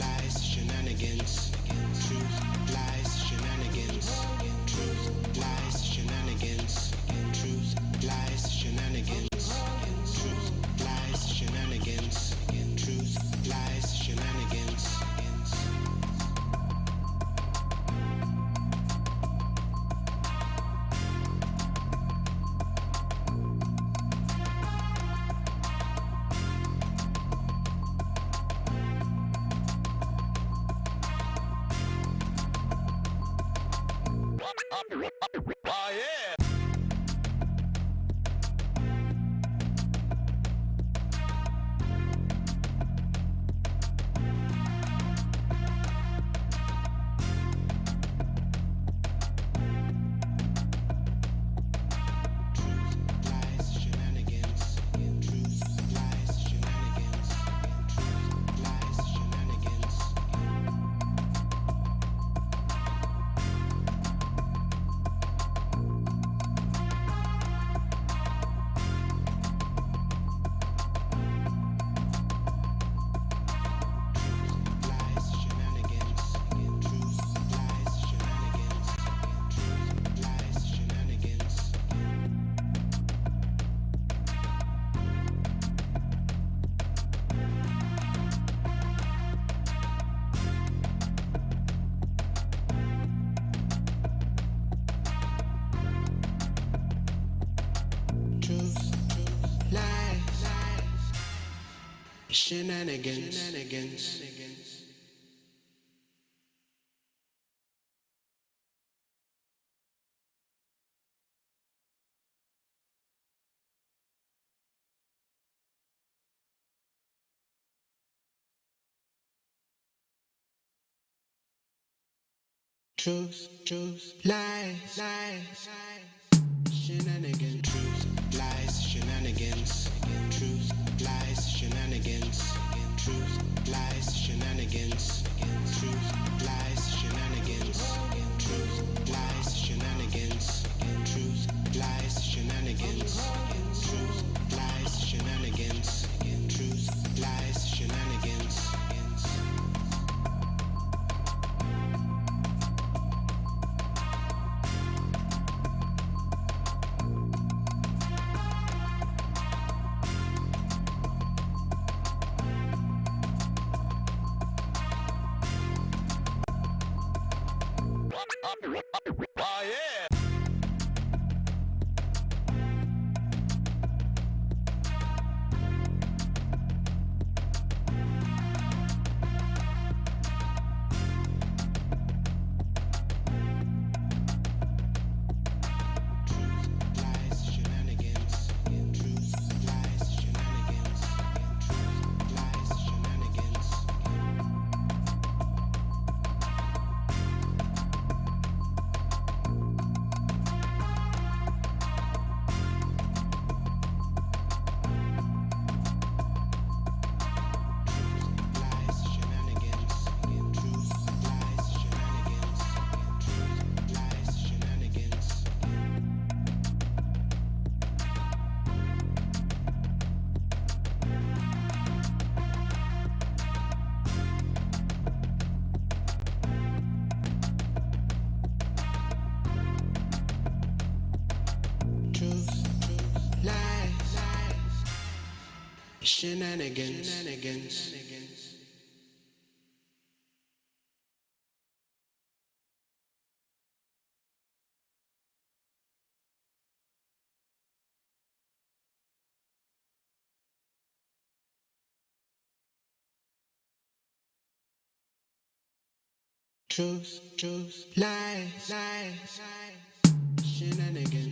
lies, shenanigans. Truth, lies, shenanigans. Truth, lies, shenanigans. Truth, lies, shenanigans. Truth, lies, shenanigans. Truth, lies, shenanigans. Oh yeah. Shenanigans. Truth, lies, shenanigans. Truth, lies, shenanigans. Truth, lies, shenanigans. Truth, lies, shenanigans. Truth, lies, shenanigans. Truth, lies, shenanigans. Truth, lies, shenanigans. Truth, lies, shenanigans. Truth, lies, shenanigans. Oh yeah. Shenanigans.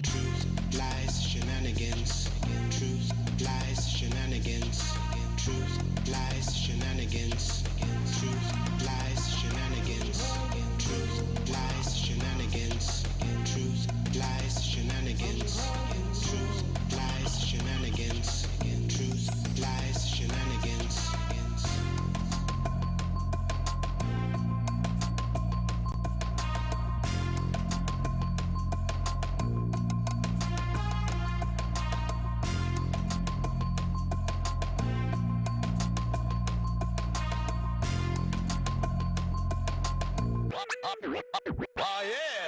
Truth, lies, shenanigans. Truth, lies, shenanigans. Truth, lies, shenanigans. Truth, lies, shenanigans. Truth, lies, shenanigans. Truth, lies, shenanigans. Truth, lies, shenanigans. Truth, lies, shenanigans. Truth, lies, shenanigans. Oh yeah.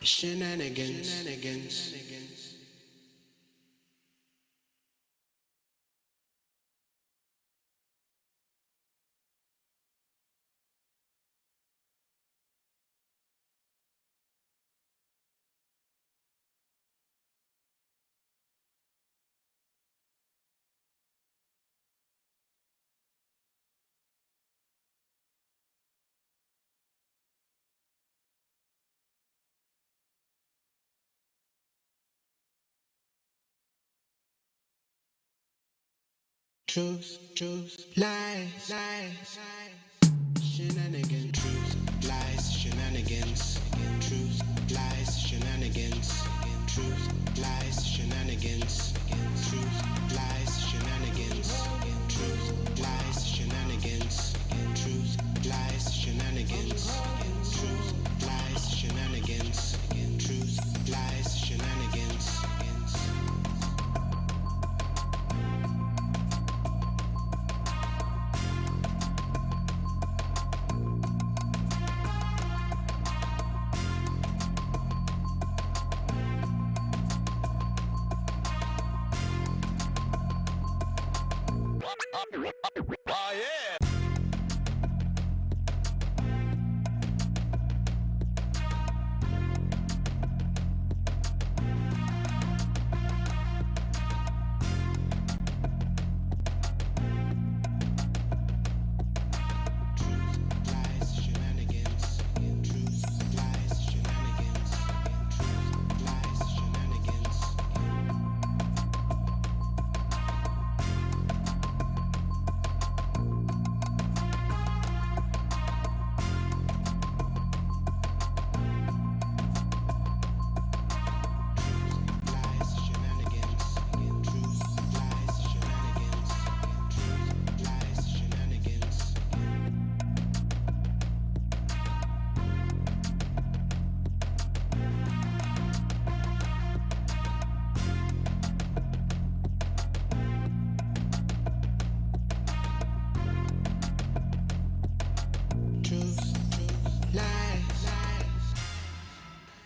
Shenanigans. Truth, lies, shenanigans. Truth, lies, shenanigans. Truth, lies, shenanigans. Truth, lies, shenanigans. Truth, lies, shenanigans. Truth, lies, shenanigans. Truth, lies, shenanigans. Truth, lies, shenanigans. Truth, lies, shenanigans. Oh yeah.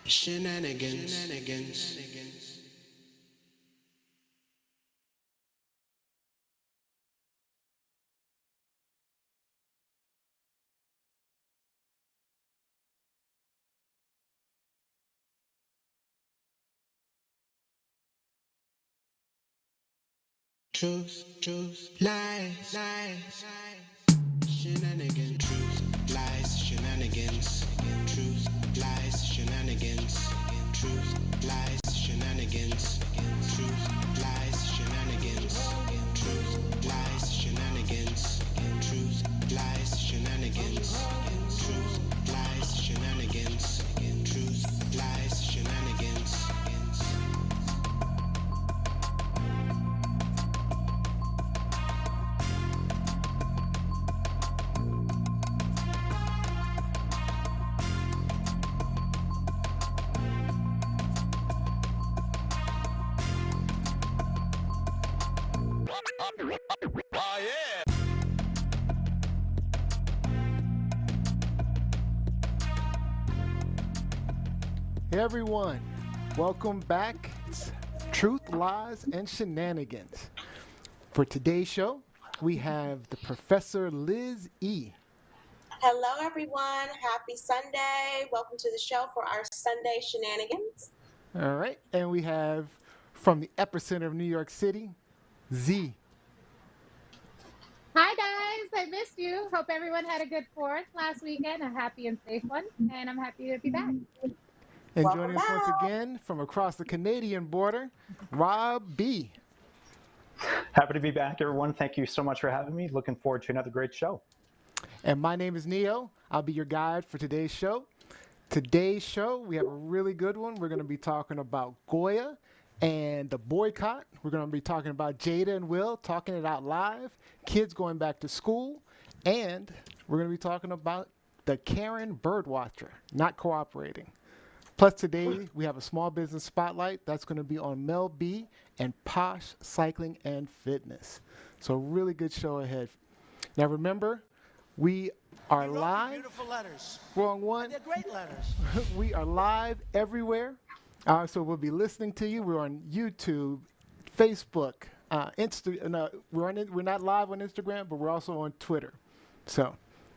Shenanigans. Truth, lies, shenanigans. Truth, lies, shenanigans. Truth, lies, shenanigans. Truth, lies, shenanigans. Truth, lies, shenanigans. Truth, lies, shenanigans. Truth, lies, shenanigans. Truth, lies, shenanigans. Truth, lies, shenanigans. Oh yeah. Hey everyone, welcome back. It's Truth, Lies, and Shenanigans. For today's show, we have the Professor Liz E. Hello, everyone. Happy Sunday. Welcome to the show for our Sunday shenanigans. All right. And we have from the epicenter of New York City, Z. Hi guys, I missed you. Hope everyone had a good 4th last weekend, a happy and safe one, and I'm happy to be back. And Welcome joining us once back. again from across the Canadian border, Rob B. Happy to be back, everyone. Thank you so much for having me. Looking forward to another great show. And my name is Neo. I'll be your guide for today's show. Today's show, we have a really good one. We're going to be talking about Goya and the boycott. We're going to be talking about Jada and Will talking it out live, kids going back to school, and we're going to be talking about the Karen birdwatcher not cooperating. Plus today, we have a small business spotlight that's going to be on Mel B and Posh Cycling and Fitness. So really good show ahead. Now remember, we are live. Beautiful letters. Wrong one. They're great letters. We are live everywhere. So we'll be listening to you. We're on YouTube, Facebook, we're not live on Instagram, but we're also on Twitter. So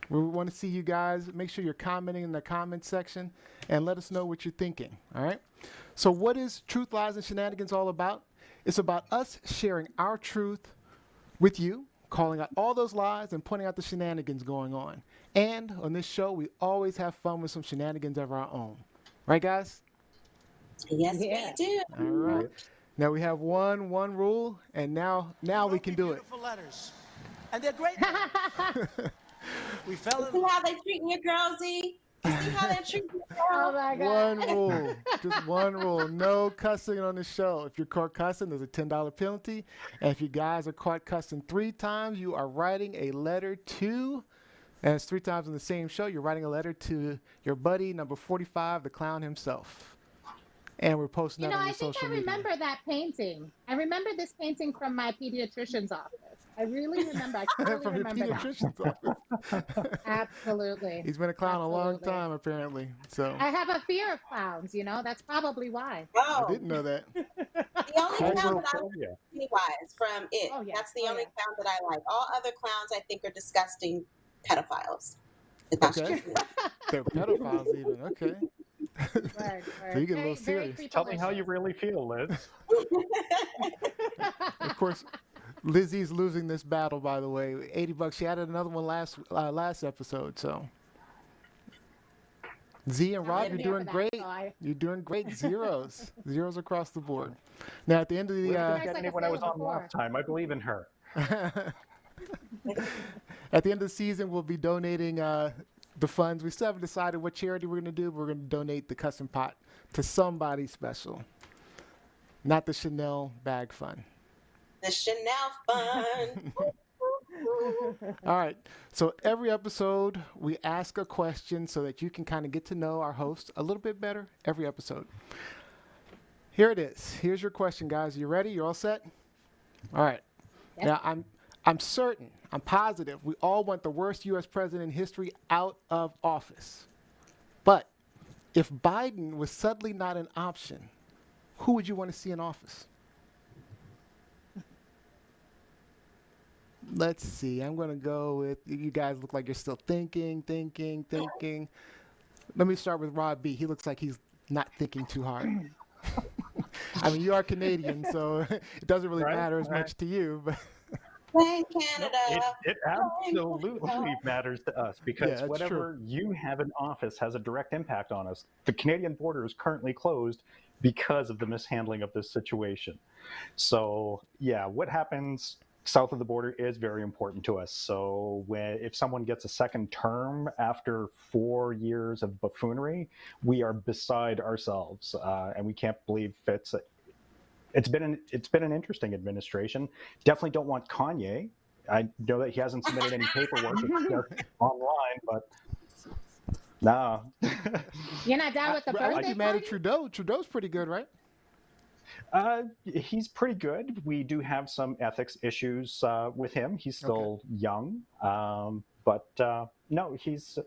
we want to see you guys. Make sure you're commenting in the comment section and let us know what you're thinking. All right. So what is Truth, Lies, and Shenanigans all about? It's about us sharing our truth with you, calling out all those lies and pointing out the shenanigans going on. And on this show, we always have fun with some shenanigans of our own. Right, guys? Yes, Yeah. we do. All right. Now we have one rule, and now we can do it. Beautiful letters. And they're great letters. We fell See in how they treating your girl, Z? You see how they treating your Oh girl? my God. One rule, just one rule. No cussing on the show. If you're caught cussing, there's a $10 penalty. And if you guys are caught cussing 3 times, you are writing a letter to, and it's 3 times in the same show, you're writing a letter to your buddy, number 45, the clown himself. And we're posting You that know, on I your think social I media. remember that painting. I remember this painting from my pediatrician's office. I really remember. I clearly From your remember that. pediatrician's office. Absolutely. He's been a clown a long Absolutely. time, apparently. So I have a fear of clowns, that's probably why. Oh, I didn't know that. the only clown that I like Cool. is Pennywise from It. Oh, yeah. That's the Oh, only yeah. clown that I like. All other clowns I think are disgusting pedophiles. If that's Okay. true. They're pedophiles even. Okay. Word, So you get a word. little Very serious. Tell me how you creepalicious. really feel, Liz. Of course, Lizzie's losing this battle, by the way. $80. She added another one last episode. So Z and I'm Rob, in you're there doing for that, great. so I- You're doing great. Zeros across the board. Now at the end of Liz the didn't Guys get like me a when I was sale on before. last time. I believe in her. at the end of the season, we'll be donating the funds. We still haven't decided what charity we're going to do. But we're going to donate the custom pot to somebody special, not the Chanel bag fund. The Chanel fund. All right. So every episode, we ask a question so that you can kind of get to know our host a little bit better every episode. Here it is. Here's your question, guys. You ready? You all set? All right. Yes. Now, I'm certain, I'm positive, we all want the worst U.S. president in history out of office. But if Biden was suddenly not an option, who would you want to see in office? Let's see. I'm going to go with, you guys look like you're still thinking. Let me start with Rob B. He looks like he's not thinking too hard. I mean, you are Canadian, so it doesn't really matter as much to you. But Hey, Canada. It absolutely matters to us because that's whatever you have in office has a direct impact on us. The Canadian border is currently closed because of the mishandling of this situation. So, yeah, what happens south of the border is very important to us. So if someone gets a second term after 4 years of buffoonery, we are beside ourselves, and we can't believe it's been an interesting administration. Definitely don't want Kanye. I know that he hasn't submitted any paperwork online, but nah. You're not down with the I like birthday you mad at party? Trudeau. Trudeau's pretty good, right? He's pretty good. We do have some ethics issues with him. He's still young, but no,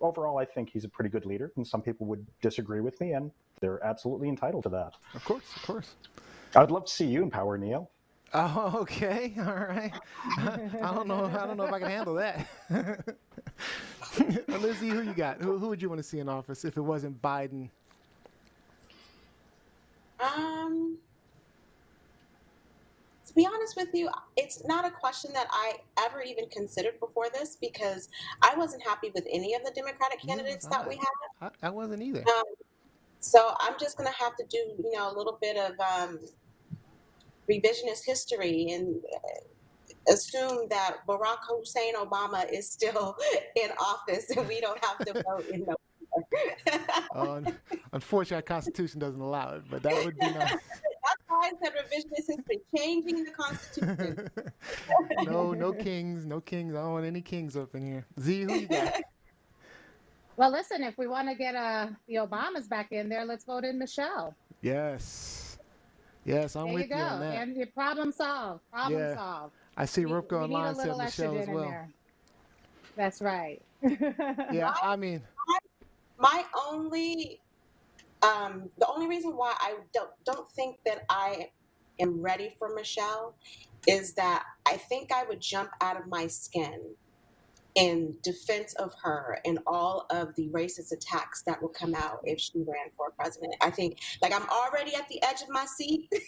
overall, I think he's a pretty good leader. And some people would disagree with me, and they're absolutely entitled to that. Of course. I'd love to see you in power, Neil. Oh, okay. All right. I don't know. I don't know if I can handle that. Lizzie, who you got? Who would you want to see in office if it wasn't Biden? Um, to be honest with you, it's not a question that I ever even considered before this because I wasn't happy with any of the Democratic Neither was candidates that we had. I wasn't either. Um, so I'm just going to have to do, a little bit of revisionist history and assume that Barack Hussein Obama is still in office and we don't have to vote in November. Unfortunately, our Constitution doesn't allow it, but that would be nice. That's why I said revisionist history, changing the Constitution. No kings, no kings. I don't want any kings up in here. Z, who you got? Well, listen, if we want to get the Obamas back in there, let's vote in Michelle. Yes, I'm There with you go. you on that. And your problem solved. Problem Yeah. solved. I see Rupko We need a online said little Michelle estrogen as in well. there. That's right. Yeah, I mean, My only, the only reason why I don't think that I am ready for Michelle is that I think I would jump out of my skin in defense of her and all of the racist attacks that would come out if she ran for president. I think, like, I'm already at the edge of my seat, but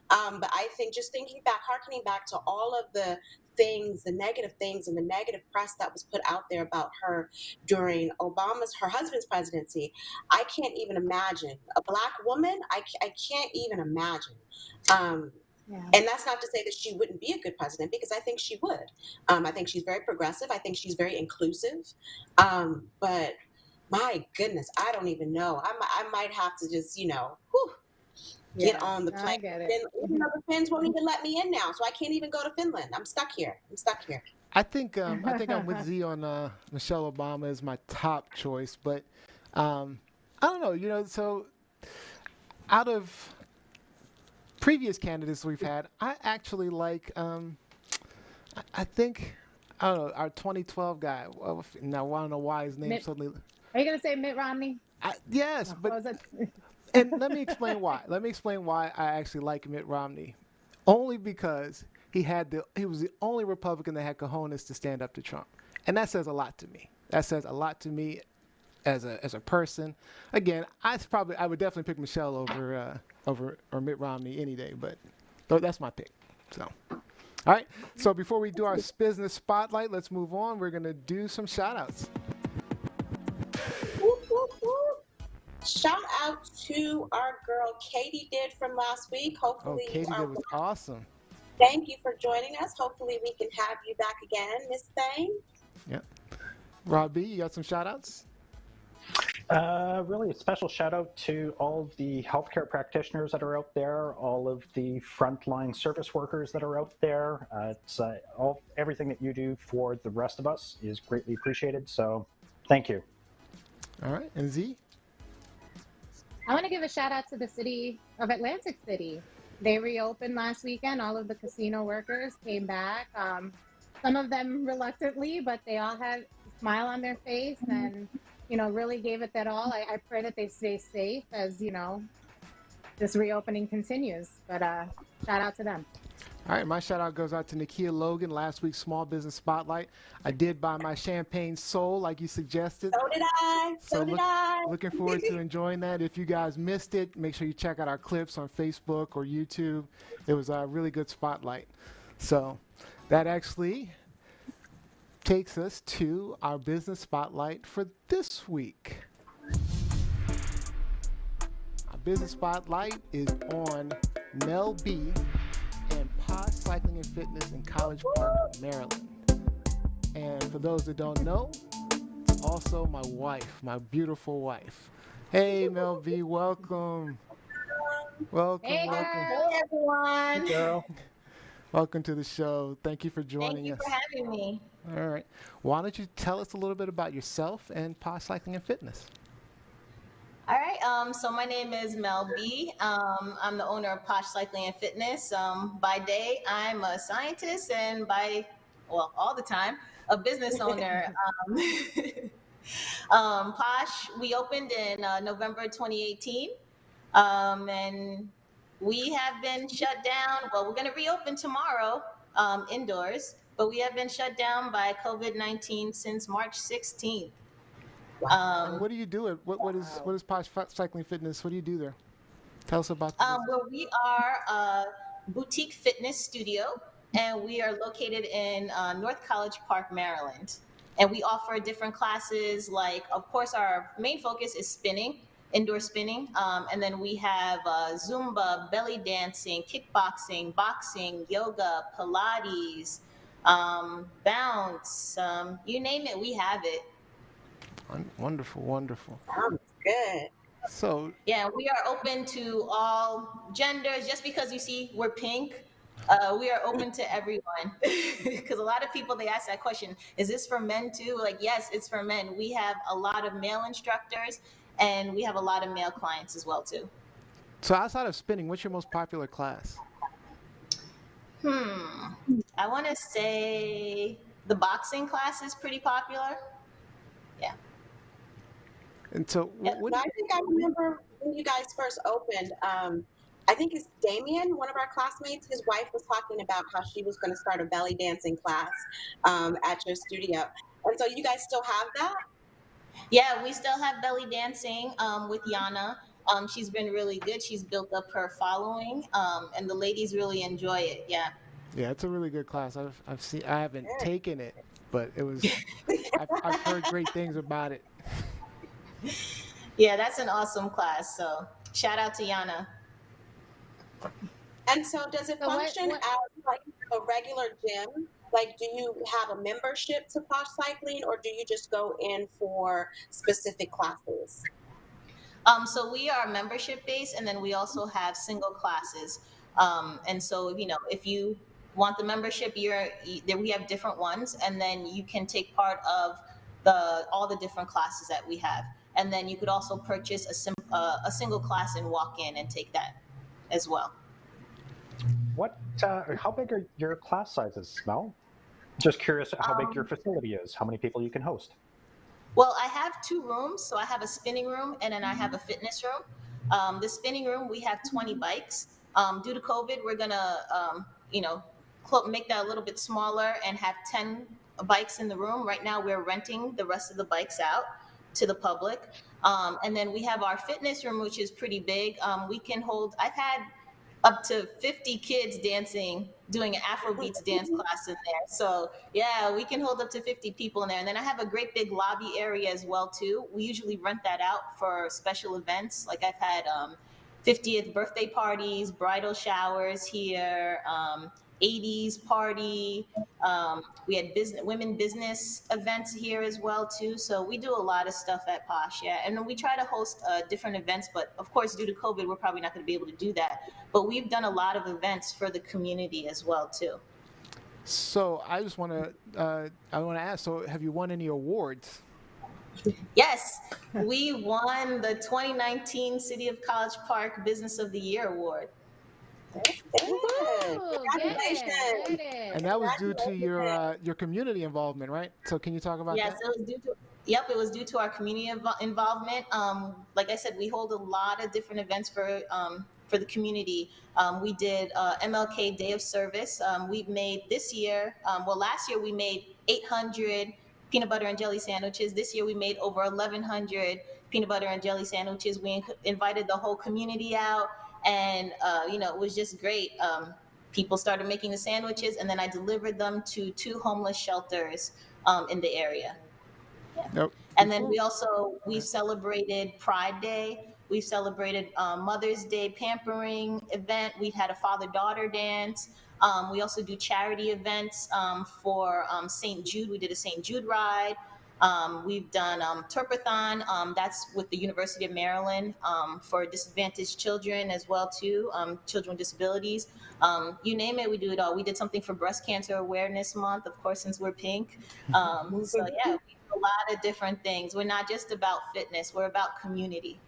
I think just thinking back, harkening back to all of the things, the negative things and the negative press that was put out there about her during her husband's presidency, I can't even imagine. A Black woman, I can't even imagine. Yeah. And that's not to say that she wouldn't be a good president, because I think she would. I think she's very progressive. I think she's very inclusive. But my goodness, I don't even know. I might have to just, get on the plane. I get it. And the Finns won't even let me in now, so I can't even go to Finland. I'm stuck here. I think I'm with Z on Michelle Obama is my top choice, but I don't know. So out of previous candidates we've had, I actually like. I think I don't know our 2012 guy. Well, now I don't know why his name suddenly. Are you gonna say Mitt Romney? Yes, but and let me explain why. Let me explain why I actually like Mitt Romney. Only because he was the only Republican that had cojones to stand up to Trump, and that says a lot to me. That says a lot to me as a person. Again, I would definitely pick Michelle over Mitt Romney any day, but that's my pick. So, all right. So before we do our business spotlight, let's move on. We're gonna do some shout outs. Shout out to our girl Katie did from last week. Hopefully, Katie did was awesome. Thank you for joining us. Hopefully, we can have you back again, Miss Thane. Yep. Rob B, you got some shout outs? Really a special shout out to all of the healthcare practitioners that are out there, all of the frontline service workers that are out there. Everything that you do for the rest of us is greatly appreciated. So thank you. All right. And Z? I want to give a shout out to the city of Atlantic City. They reopened last weekend. All of the casino workers came back. Some of them reluctantly, but they all had a smile on their face and, really gave it that all. I pray that they stay safe as, this reopening continues. But shout out to them. All right, my shout out goes out to Nakia Logan, last week's Small Business Spotlight. I did buy my champagne soul like you suggested. So did I. So did I. Looking forward to enjoying that. If you guys missed it, make sure you check out our clips on Facebook or YouTube. It was a really good spotlight. So that actually takes us to our business spotlight for this week. Our business spotlight is on Mel B and Pod Cycling and Fitness in College Park, Maryland. And for those that don't know, it's also my wife, my beautiful wife. Hey, Mel B, welcome. Welcome, Hey, welcome. Hey, everyone. Hey, girl. Welcome to the show. Thank you for joining us. Thank you for having me. All right. Why don't you tell us a little bit about yourself and Pod Cycling and Fitness? All right, so my name is Mel B. I'm the owner of Posh Cycling and Fitness. By day, I'm a scientist, and all the time, a business owner. Posh, we opened in November 2018, and We have been shut down. Well, we're going to reopen tomorrow indoors, but we have been shut down by COVID-19 since March 16th. And Um, what do you do? What is Posh Cycling Fitness? What do you do there? Tell us about the business. Well, we are a boutique fitness studio, and we are located in North College Park, Maryland. And we offer different classes. Like, of course, our main focus is spinning, indoor spinning, and then we have Zumba, belly dancing, kickboxing, boxing, yoga, Pilates, bounce. You name it, we have it. Wonderful, wonderful. Sounds good. So, Yeah, we are open to all genders. Just because you see we're pink, we are open to everyone. Because a lot of people they ask that question: Is this for men too? Like, yes, it's for men. We have a lot of male instructors, and we have a lot of male clients as well too. so outside of spinning, what's your most popular class? I want to say the boxing class is pretty popular. Yeah. And so, Yep. what But I think I remember when you guys first opened. I think it's Damien, one of our classmates. His wife was talking about how she was going to start a belly dancing class at your studio, and so you guys still have that. Yeah, we still have belly dancing with Yana. She's been really good. She's built up her following, and the ladies really enjoy it. Yeah. Yeah, it's a really good class. I've seen. I haven't taken it, but it was. I've heard great things about it. Yeah, that's an awesome class. So shout out to Yana. And so, does it So function what as like a regular gym? Like, do you have a membership to Posh Cycling, or do you just go in for specific classes? So we are membership based, and then we also have single classes. And so if you want the membership, there we have different ones, and then you can take part of the all the different classes that we have. And then you could also purchase a single class and walk in and take that as well. How big are your class sizes, Mel? Just curious how big your Um, facility is, how many people you can host. Well, I have two rooms. So I have a spinning room and then I have a fitness room. The spinning room, we have 20 bikes. Due to COVID, we're going to, make that a little bit smaller and have 10 bikes in the room. Right now, we're renting the rest of the bikes out to the public. And then we have our fitness room, which is pretty big. We can hold, I've had up to 50 kids dancing, doing an Afrobeats dance class in there. So yeah, we can hold up to 50 people in there. And then I have a great big lobby area as well too. We usually rent that out for special events. Like I've had 50th birthday parties, bridal showers here, 80s party. We had women business events here as well too. So we do a lot of stuff at Posh, yeah. And then we try to host different events, but of course, due to COVID, we're probably not going to be able to do that. But we've done a lot of events for the community as well too. So I want to ask. So, have you won any awards? Yes, we won the 2019 City of College Park Business of the Year award. That's good. Woohoo! Get it, Congratulations. get it. And that was due to Congratulations. your community involvement, right? So, can you talk about Yes, that? it was due to. Yep, it was due to our community involvement. Like I said, we hold a lot of different events for the community. We did MLK Day of Service. We've made this year. Last year we made 800 peanut butter and jelly sandwiches. This year we made over 1,100 peanut butter and jelly sandwiches. We invited the whole community out, and it was just great. People started making the sandwiches, and then I delivered them to two homeless shelters in the area. Nope. And then we've celebrated Pride Day. We've celebrated Mother's Day pampering event. We've had a father-daughter dance. We also do charity events for St. Jude. We did a St. Jude ride. We've done Turpathon. That's with the University of Maryland for disadvantaged children as well too, children with disabilities. You name it, we do it all. We did something for Breast Cancer Awareness Month, of course, since we're pink. So yeah, we do a lot of different things. We're not just about fitness; we're about community.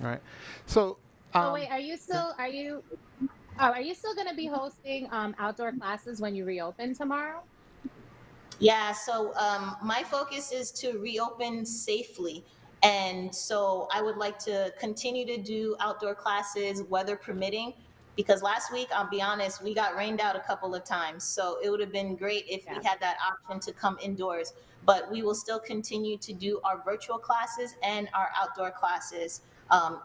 All right. So, So wait, are you still going to be hosting outdoor classes when you reopen tomorrow? Yeah, so my focus is to reopen safely. And so I would like to continue to do outdoor classes, weather permitting, because last week, I'll be honest, we got rained out a couple of times. So it would have been great if we Yeah. had that option to come indoors. But we will still continue to do our virtual classes and our outdoor classes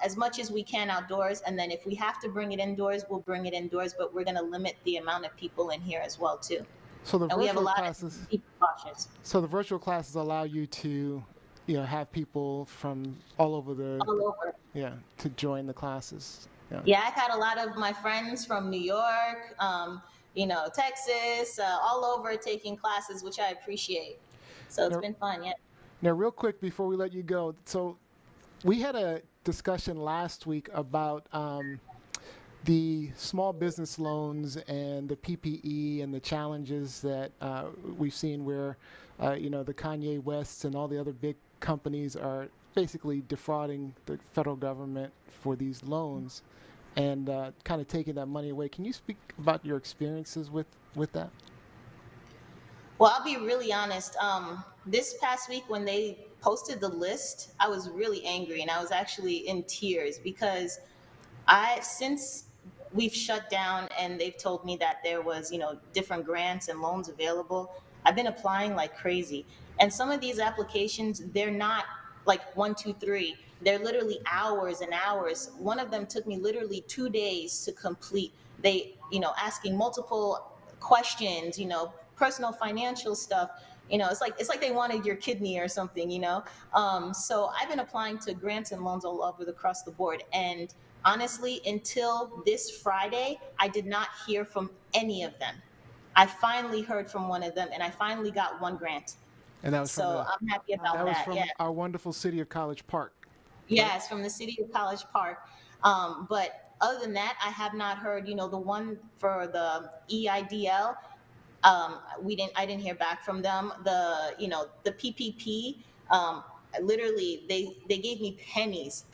as much as we can outdoors. And then if we have to bring it indoors, we'll bring it indoors, but we're going to limit the amount of people in here as well, too. So the And we have a virtual lot classes, of precautions so the virtual classes allow you to, have people from all over all over. yeah, to join the classes. Yeah. Yeah, I've had a lot of my friends from New York, Texas, all over taking classes, which I appreciate. So it's Now, been fun, yeah. now, real quick before we let you go, so we had a discussion last week about the small business loans and the PPE and the challenges that we've seen where, the Kanye Wests and all the other big companies are basically defrauding the federal government for these loans and kind of taking that money away. Can you speak about your experiences with that? Well, I'll be really honest. This past week, when they posted the list, I was really angry and I was actually in tears because since we've shut down and they've told me that there was, different grants and loans available, I've been applying like crazy. And some of these applications, they're not like one, two, three. They're literally hours and hours. One of them took me literally 2 days to complete. They, asking multiple questions, personal financial stuff. It's like they wanted your kidney or something. So I've been applying to grants and loans all over across the board. And honestly, until this Friday, I did not hear from any of them. I finally heard from one of them and I finally got one grant. And that was from So I'm happy about that. Yeah. our wonderful city of College Park. Right? Yes, from the city of College Park. But other than that, I have not heard, the one for the EIDL. I didn't hear back from them. The PPP, literally they gave me pennies.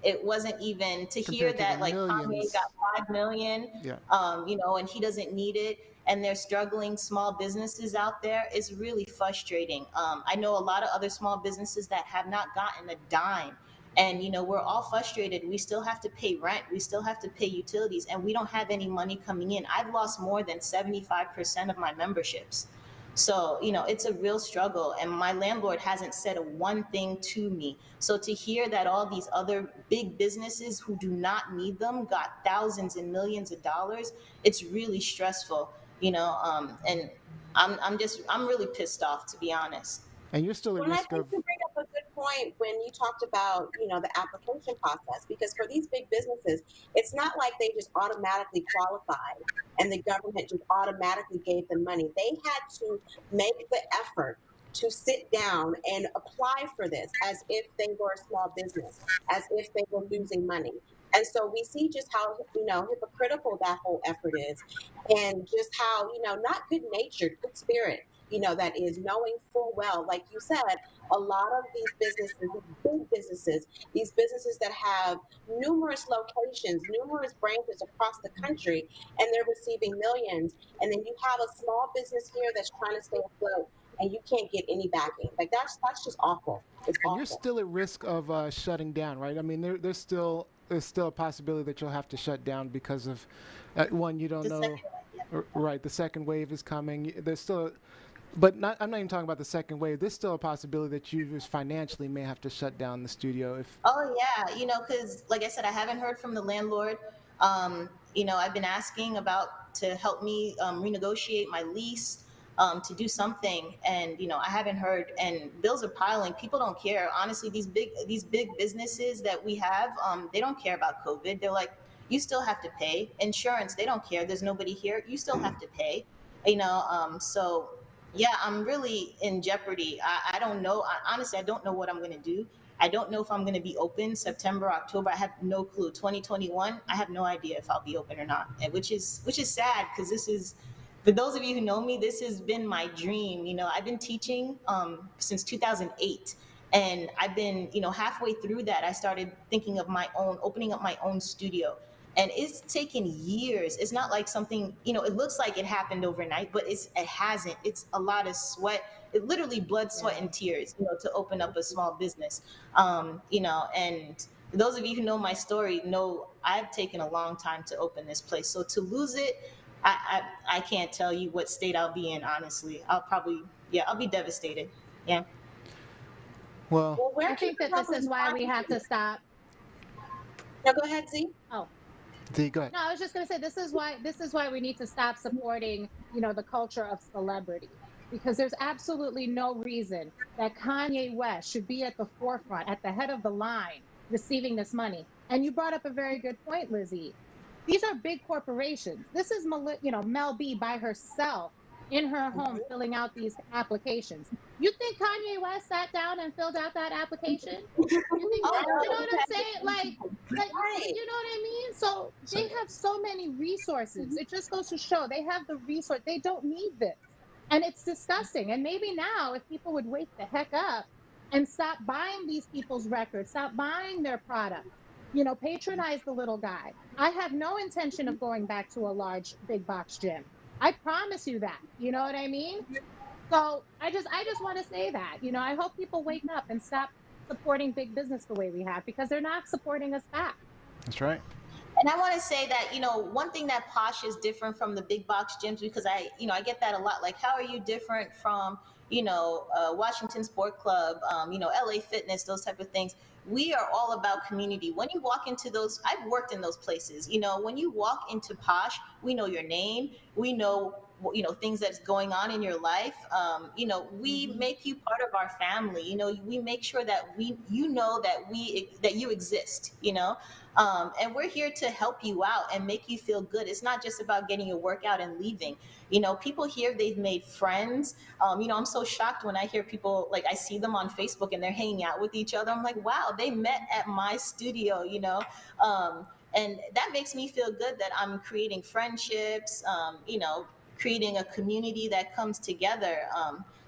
It wasn't even to hear Compared to the that like Kanye millions. got 5 million, Yeah. and he doesn't need it. And they're struggling small businesses out there. It's really frustrating. I know a lot of other small businesses that have not gotten a dime. And we're all frustrated. We still have to pay rent. We still have to pay utilities, and we don't have any money coming in. I've lost more than 75% of my memberships. So, it's a real struggle, and my landlord hasn't said a one thing to me. So to hear that all these other big businesses who do not need them got thousands and millions of dollars, it's really stressful, and I'm really pissed off, to be honest. And you're still at Well, and I risk think of you bring up a good point when you talked about, the application process, because for these big businesses, it's not like they just automatically qualified and the government just automatically gave them money. They had to make the effort to sit down and apply for this as if they were a small business, as if they were losing money. And so we see just how, hypocritical that whole effort is, and just how, not good natured, good spirit, that is, knowing full well, like you said, a lot of these businesses, these big businesses, these businesses that have numerous locations, numerous branches across the country, and they're receiving millions. And then you have a small business here that's trying to stay afloat, and you can't get any backing. Like that's just awful. It's and you're awful. still at risk of shutting down, right? I mean, there's still a possibility that you'll have to shut down because of one, you don't The know. second, yeah. Right, the second wave is coming. There's still, but not. I'm not even talking about the second wave. There's still a possibility that you just financially may have to shut down the studio if. Oh yeah, because like I said, I haven't heard from the landlord. I've been asking about to help me renegotiate my lease, to do something, and I haven't heard. And bills are piling. People don't care. Honestly, these big businesses that we have, they don't care about COVID. They're like, you still have to pay insurance. They don't care. There's nobody here. You still have to pay. So yeah, I'm really in jeopardy. I don't know. Honestly, I don't know what I'm going to do. I don't know if I'm going to be open September, October. I have no clue. 2021, I have no idea if I'll be open or not, and which is sad because this is, for those of you who know me, this has been my dream. I've been teaching since 2008, and I've been, halfway through that, I started thinking of my own, opening up my own studio. and it's taken years. It's not like something, it looks like it happened overnight, but it hasn't. It's a lot of sweat. It literally blood, sweat, and tears, to open up a small business. And those of you who know my story know I've taken a long time to open this place. So to lose it, I can't tell you what state I'll be in, honestly. I'll be devastated. Yeah. Well, Well, where I can think that this people is why find we have you? to stop. No, go ahead, Z. Oh, Z, go ahead. no, I was just going to say this is why we need to stop supporting, the culture of celebrity, because there's absolutely no reason that Kanye West should be at the forefront, at the head of the line, receiving this money. And you brought up a very good point, Lizzie. These are big corporations. This is Mel B by herself in her home filling out these applications. You think Kanye West sat down and filled out that application? You think Oh that, you know no. what I'm saying? Like Right. you know what I mean? So So, they have so many resources. It just goes to show they have the resource. They don't need this. And it's disgusting. And maybe now if people would wake the heck up and stop buying these people's records, stop buying their products, patronize the little guy. I have no intention of going back to a large big box gym. I promise you that. You know what I mean? So I just want to say that, I hope people wake up and stop supporting big business the way we have, because they're not supporting us back. that's right. And I want to say that, one thing that Posh is different from the big box gyms, because I get that a lot. Like, how are you different from, Washington Sport Club, LA Fitness, those type of things? We are all about community. When you walk into those, I've worked in those places. When you walk into Posh, we know your name. We know, things that's going on in your life. We make you part of our family. We make sure that that you exist. And we're here to help you out and make you feel good. It's not just about getting your workout and leaving. People here, they've made friends. I'm so shocked when I hear people, like, I see them on Facebook and they're hanging out with each other. I'm like, wow, they met at my studio. And that makes me feel good that I'm creating friendships, creating a community that comes together.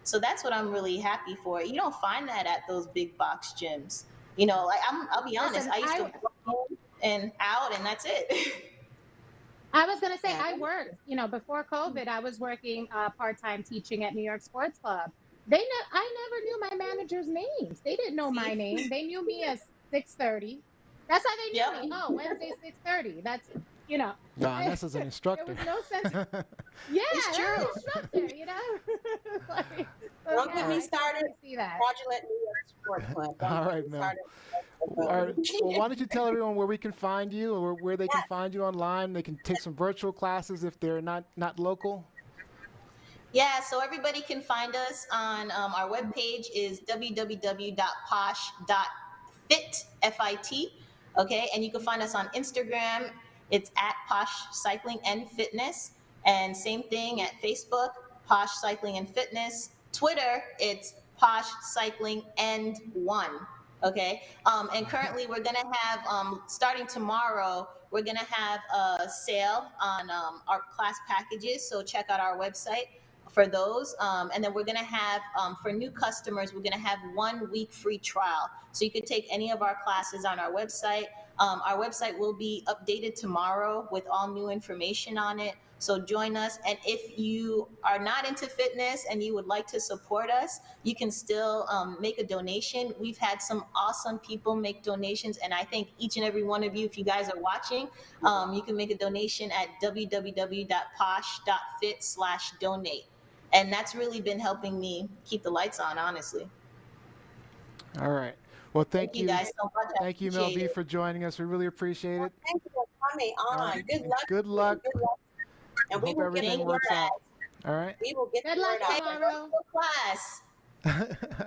So that's what I'm really happy for. You don't find that at those big box gyms. Like, I'll be honest. Listen, I used to walk in and out, and that's it. I was going to say, Yeah. I worked, before COVID, I was working part-time teaching at New York Sports Club. I never knew my manager's names. They didn't know my See? name. They knew me as 6:30. That's how they knew me. Yep. Oh, Wednesday, 6:30. That's, you know, Nah, that's as an there instructor. was no sense. Yeah, It's that's true. an instructor. Like, so Don't yeah, get I me can started. totally see that. Fraudulent New York Sport Club. Don't All get right, me Mel. started. All right. Well, why don't you tell everyone where we can find you, or where they can find you online? They can take some virtual classes if they're not local. Yeah, so everybody can find us on our webpage is www.posh.fit, Fit. Okay, and you can find us on Instagram. It's at Posh Cycling and Fitness, and same thing at Facebook, Posh Cycling and Fitness. Twitter, it's Posh Cycling and One. Okay, and currently we're gonna have starting tomorrow. We're gonna have a sale on our class packages. So check out our website for those. And then we're going to have, for new customers, we're going to have 1 week free trial. So you could take any of our classes on our website. Our website will be updated tomorrow with all new information on it. So join us. And if you are not into fitness and you would like to support us, you can still make a donation. We've had some awesome people make donations. And I thank each and every one of you. If you guys are watching, you can make a donation at www.posh.fit/donate. And that's really been helping me keep the lights on, honestly. All right. Well, Thank you guys so much. I thank you, Mel appreciate B, it. for joining us. We really appreciate it. Thank you for coming All on. right. Good And luck. good to you. luck. Good luck. And we Hope will get everything the Thank word works out. out. All right. We will get Good the luck word out. tomorrow. class.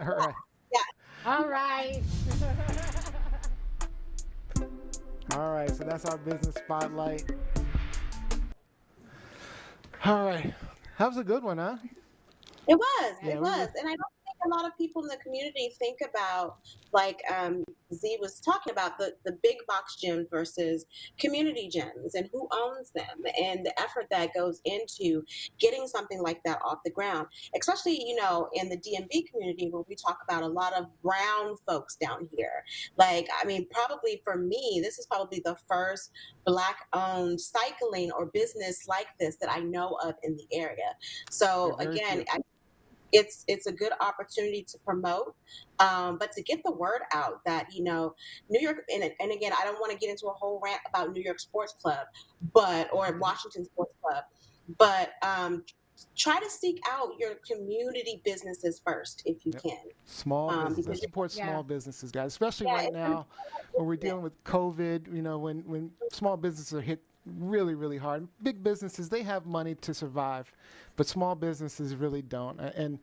All right. Yeah. All right. All right. So that's our business spotlight. All right. That was a good one, huh? It was. Yeah, It was. And I don't think a lot of people in the community think about, like, Z was talking about, the big box gyms versus community gyms and who owns them and the effort that goes into getting something like that off the ground, especially, in the DMV community where we talk about a lot of brown folks down here. Like, I mean, probably for me, this is probably the first Black owned cycling or business like this that I know of in the area. So Very again, few. it's a good opportunity to promote, but to get the word out that New York, and again, I don't want to get into a whole rant about New York Sports Club, or Washington Sports Club, but try to seek out your community businesses first if you Yep. can. Small business. Let's Because support Yeah. small businesses, guys. Especially yeah, right it's now when we're dealing with COVID. When small businesses are hit really, really hard. Big businesses, they have money to survive, but small businesses really don't. And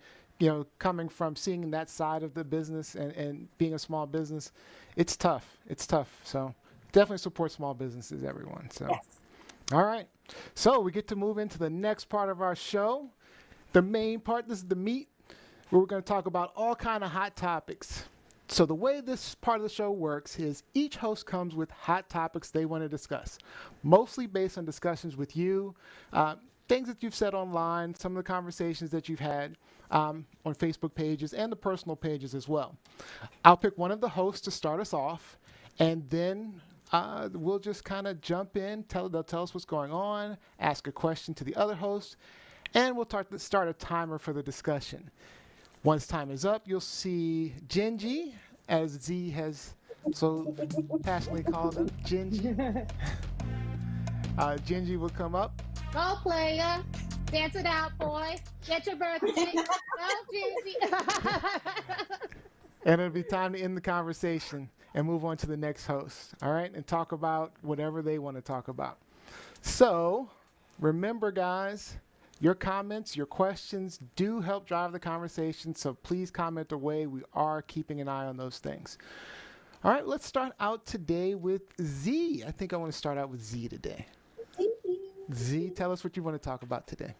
coming from seeing that side of the business and being a small business, it's tough. It's tough. So definitely support small businesses, everyone. So. yes. All right. So we get to move into the next part of our show. The main part, this is the meat, where we're going to talk about all kind of hot topics. So the way this part of the show works is each host comes with hot topics they want to discuss, mostly based on discussions with you, things that you've said online, some of the conversations that you've had on Facebook pages and the personal pages as well. I'll pick one of the hosts to start us off, and then we'll just kind of jump in, they'll tell us what's going on, ask a question to the other host, and we'll start a timer for the discussion. Once time is up, you'll see Genji, as Z has so passionately called him, Genji. Genji will come up. Go, player. Dance it out, boy. Get your birthday. Go, Gingy. And it'll be time to end the conversation and move on to the next host. All right? And talk about whatever they want to talk about. So, remember, guys, your comments, your questions do help drive the conversation. So please comment away. We are keeping an eye on those things. All right, let's start out today with Z. I think I want to start out with Z today. Z, tell us what you want to talk about today.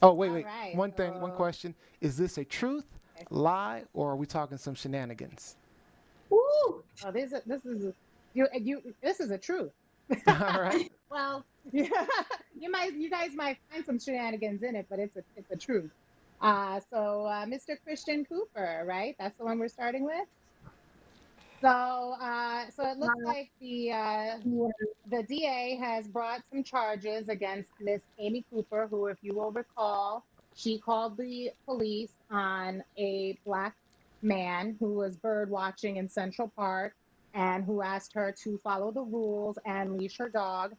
Oh, wait. right, One question. Is this a truth, lie, or are we talking some shenanigans? Woo! Oh, this is a truth. All right. Well, you guys might find some shenanigans in it, but it's a truth. So Mr. Christian Cooper, right? That's the one we're starting with. So it looks like the DA has brought some charges against Miss Amy Cooper, who, if you will recall, she called the police on a Black man who was bird watching in Central Park and who asked her to follow the rules and leash her dog,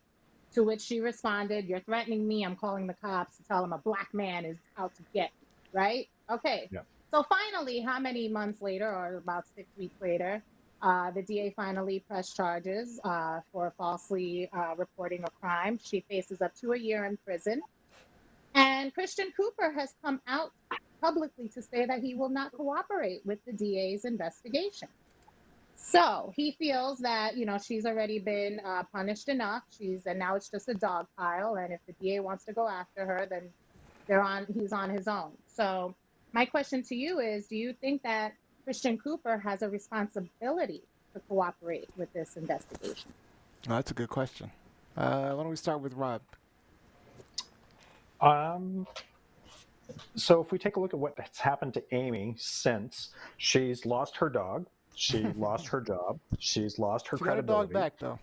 to which she responded, "You're threatening me. I'm calling the cops to tell him a Black man is out to get me," right? Okay. Yeah. So finally, how many months later, or about 6 weeks later, the DA finally pressed charges for falsely reporting a crime. She faces up to a year in prison. And Christian Cooper has come out publicly to say that he will not cooperate with the DA's investigation. So he feels that, she's already been punished enough. And now it's just a dog pile. And if the DA wants to go after her, then he's on his own. So my question to you is, do you think that Christian Cooper has a responsibility to cooperate with this investigation? Oh, that's a good question. Why don't we start with Rob? So if we take a look at what's happened to Amy since she's lost her dog, she lost her job, she's lost her credibility. She got her dog back, though.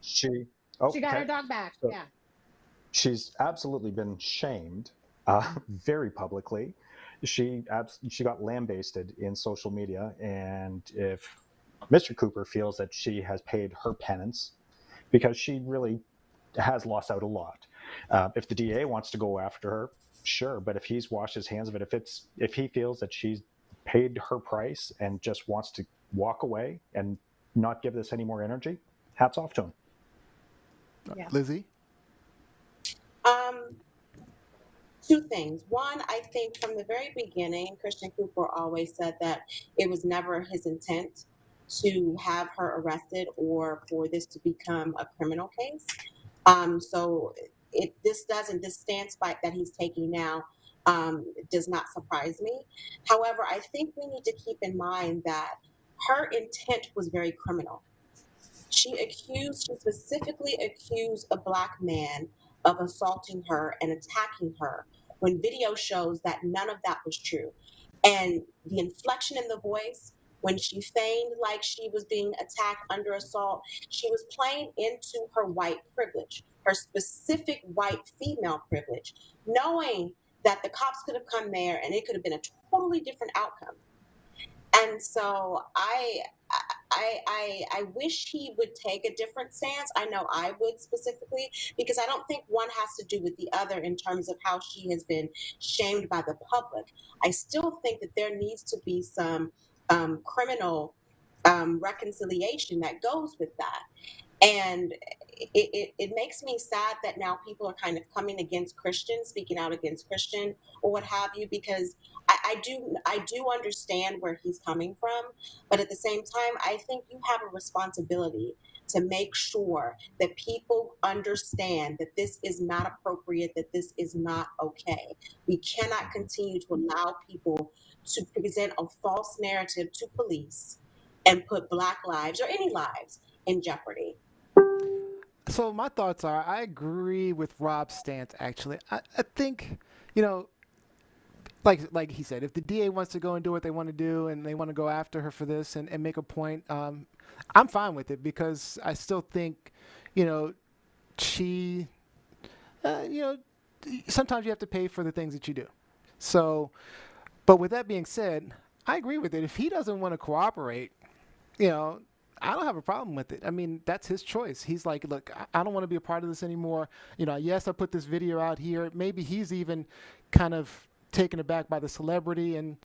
She got her dog back, So yeah. She's absolutely been shamed very publicly. She got lambasted in social media, and if Mr. Cooper feels that she has paid her penance, because she really has lost out a lot. If the DA wants to go after her, sure, but if he's washed his hands of it, if he feels that she's paid her price and just wants to walk away and not give this any more energy, hats off to him. Yeah. Lizzie? Two things. One, I think from the very beginning, Christian Cooper always said that it was never his intent to have her arrested or for this to become a criminal case. So this stance that he's taking now does not surprise me. However, I think we need to keep in mind that her intent was very criminal. She specifically accused a Black man of assaulting her and attacking her when video shows that none of that was true. And the inflection in the voice, when she feigned like she was being attacked under assault, she was playing into her white privilege, her specific white female privilege, knowing that the cops could have come there and it could have been a totally different outcome. And so I wish he would take a different stance. I know I would specifically, because I don't think one has to do with the other in terms of how she has been shamed by the public. I still think that there needs to be some criminal reconciliation that goes with that. And it makes me sad that now people are kind of coming against Christians, speaking out against Christian or what have you, because I do understand where he's coming from, but at the same time, I think you have a responsibility to make sure that people understand that this is not appropriate, that this is not okay. We cannot continue to allow people to present a false narrative to police and put Black lives or any lives in jeopardy. So my thoughts are, I agree with Rob's stance. Actually, I think, you know, like he said, if the DA wants to go and do what they want to do, and they want to go after her for this and make a point, I'm fine with it, because I still think, you know, she, you know, sometimes you have to pay for the things that you do. So, but with that being said, I agree with it. If he doesn't want to cooperate, you know, I don't have a problem with it. I mean, that's his choice. He's like, look, I don't want to be a part of this anymore. You know, yes, I put this video out here. Maybe he's even kind of taken aback by the celebrity and,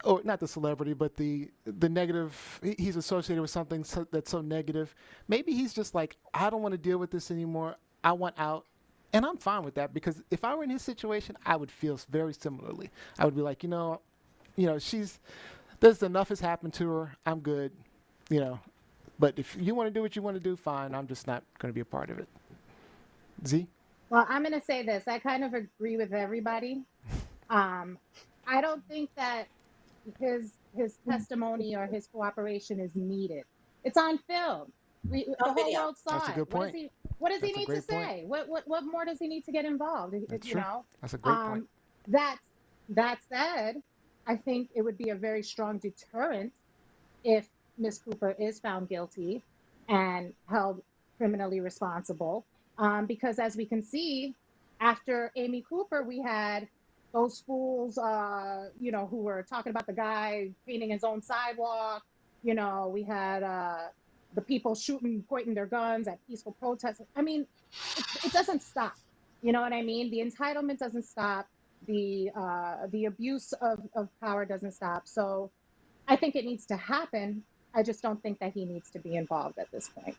or not the celebrity, but the negative. He's associated with something that's so negative. Maybe he's just like, I don't want to deal with this anymore. I want out. And I'm fine with that, because if I were in his situation, I would feel very similarly. I would be like, there's enough has happened to her. I'm good. You know, but if you want to do what you want to do, fine. I'm just not going to be a part of it. Z? Well, I'm going to say this. I kind of agree with everybody. I don't think that his testimony or his cooperation is needed. It's on film. The whole world saw That's a it. good point. What does he need to say? What more does he need to get involved? That's true. That's a great point. That said, I think it would be a very strong deterrent if Ms. Cooper is found guilty and held criminally responsible. Because as we can see, after Amy Cooper, we had those fools, who were talking about the guy painting his own sidewalk. You know, we had the people pointing their guns at peaceful protests. I mean, it doesn't stop. You know what I mean? The entitlement doesn't stop. The abuse of power doesn't stop. So I think it needs to happen. I just don't think that he needs to be involved at this point.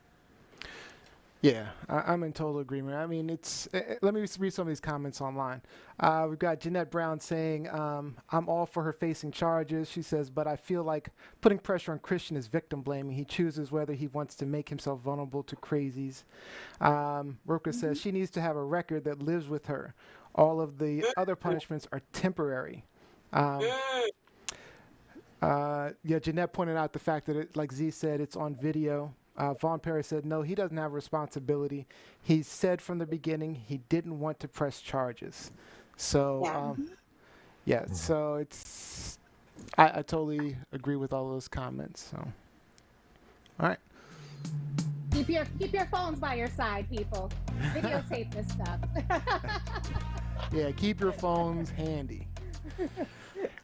Yeah, I'm in total agreement. I mean, let me read some of these comments online. We've got Jeanette Brown saying, I'm all for her facing charges. She says, but I feel like putting pressure on Christian is victim blaming. He chooses whether he wants to make himself vulnerable to crazies. Roka says she needs to have a record that lives with her. All of the other punishments are temporary. Jeanette pointed out the fact that, like Z said, it's on video. Vaughn Perry said, no, he doesn't have responsibility. He said from the beginning he didn't want to press charges. So, so it's, I totally agree with all those comments. So, all right. Keep your phones by your side, people. Videotape this stuff. Yeah, keep your phones handy.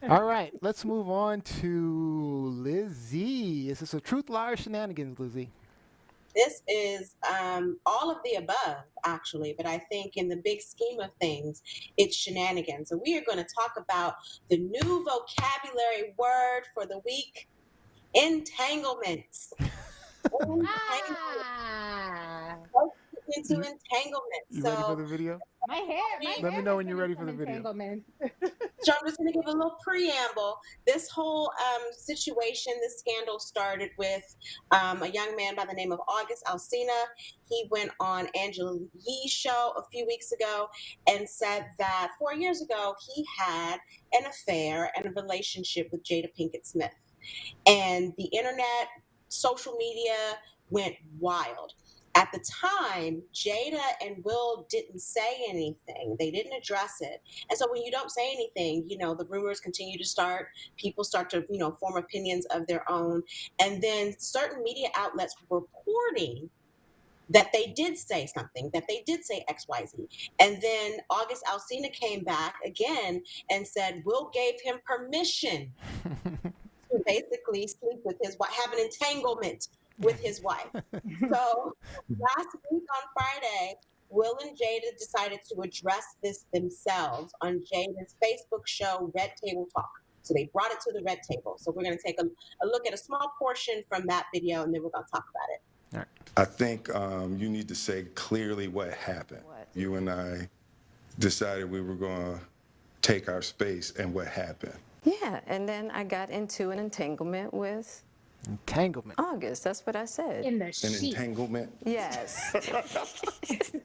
All right, let's move on to Lizzie. Is this a truth, lie, or shenanigans, Lizzie? This is all of the above, actually, but I think in the big scheme of things, it's shenanigans. So we are going to talk about the new vocabulary word for the week, entanglements. Into entanglements. You ready for the video? My hair. Let me know when you're ready for the video. So I'm just going to give a little preamble. This whole situation, this scandal started with a young man by the name of August Alsina. He went on Angela Yee's show a few weeks ago and said that 4 years ago he had an affair and a relationship with Jada Pinkett Smith. And the internet, social media went wild. At the time, Jada and Will didn't say anything. They didn't address it. And so when you don't say anything, the rumors continue to start. People start to, form opinions of their own. And then certain media outlets were reporting that they did say something, that they did say XYZ. And then August Alsina came back again and said, Will gave him permission to basically sleep with his wife, have an entanglement with his wife. So last week on Friday, Will and Jada decided to address this themselves on Jada's Facebook show, Red Table Talk. So they brought it to the red table. So we're going to take a look at a small portion from that video, and then we're going to talk about it. I think you need to say clearly what happened. You and I decided we were going to take our space, and what happened. Yeah, and then I got into an entanglement with Entanglement. August. That's what I said. In the An sheet. entanglement? Yes.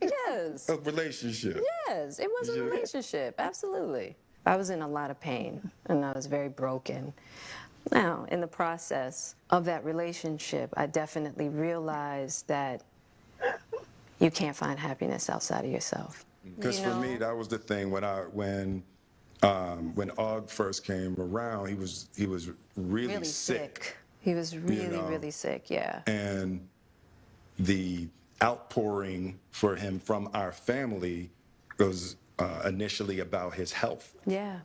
Yes. A relationship? Yes, it was a relationship. Absolutely. I was in a lot of pain, and I was very broken. Now, in the process of that relationship, I definitely realized that you can't find happiness outside of yourself. Because for me, that was the thing when Og first came around, he was really sick. He was really sick, yeah. And the outpouring for him from our family was initially about his health. Yeah.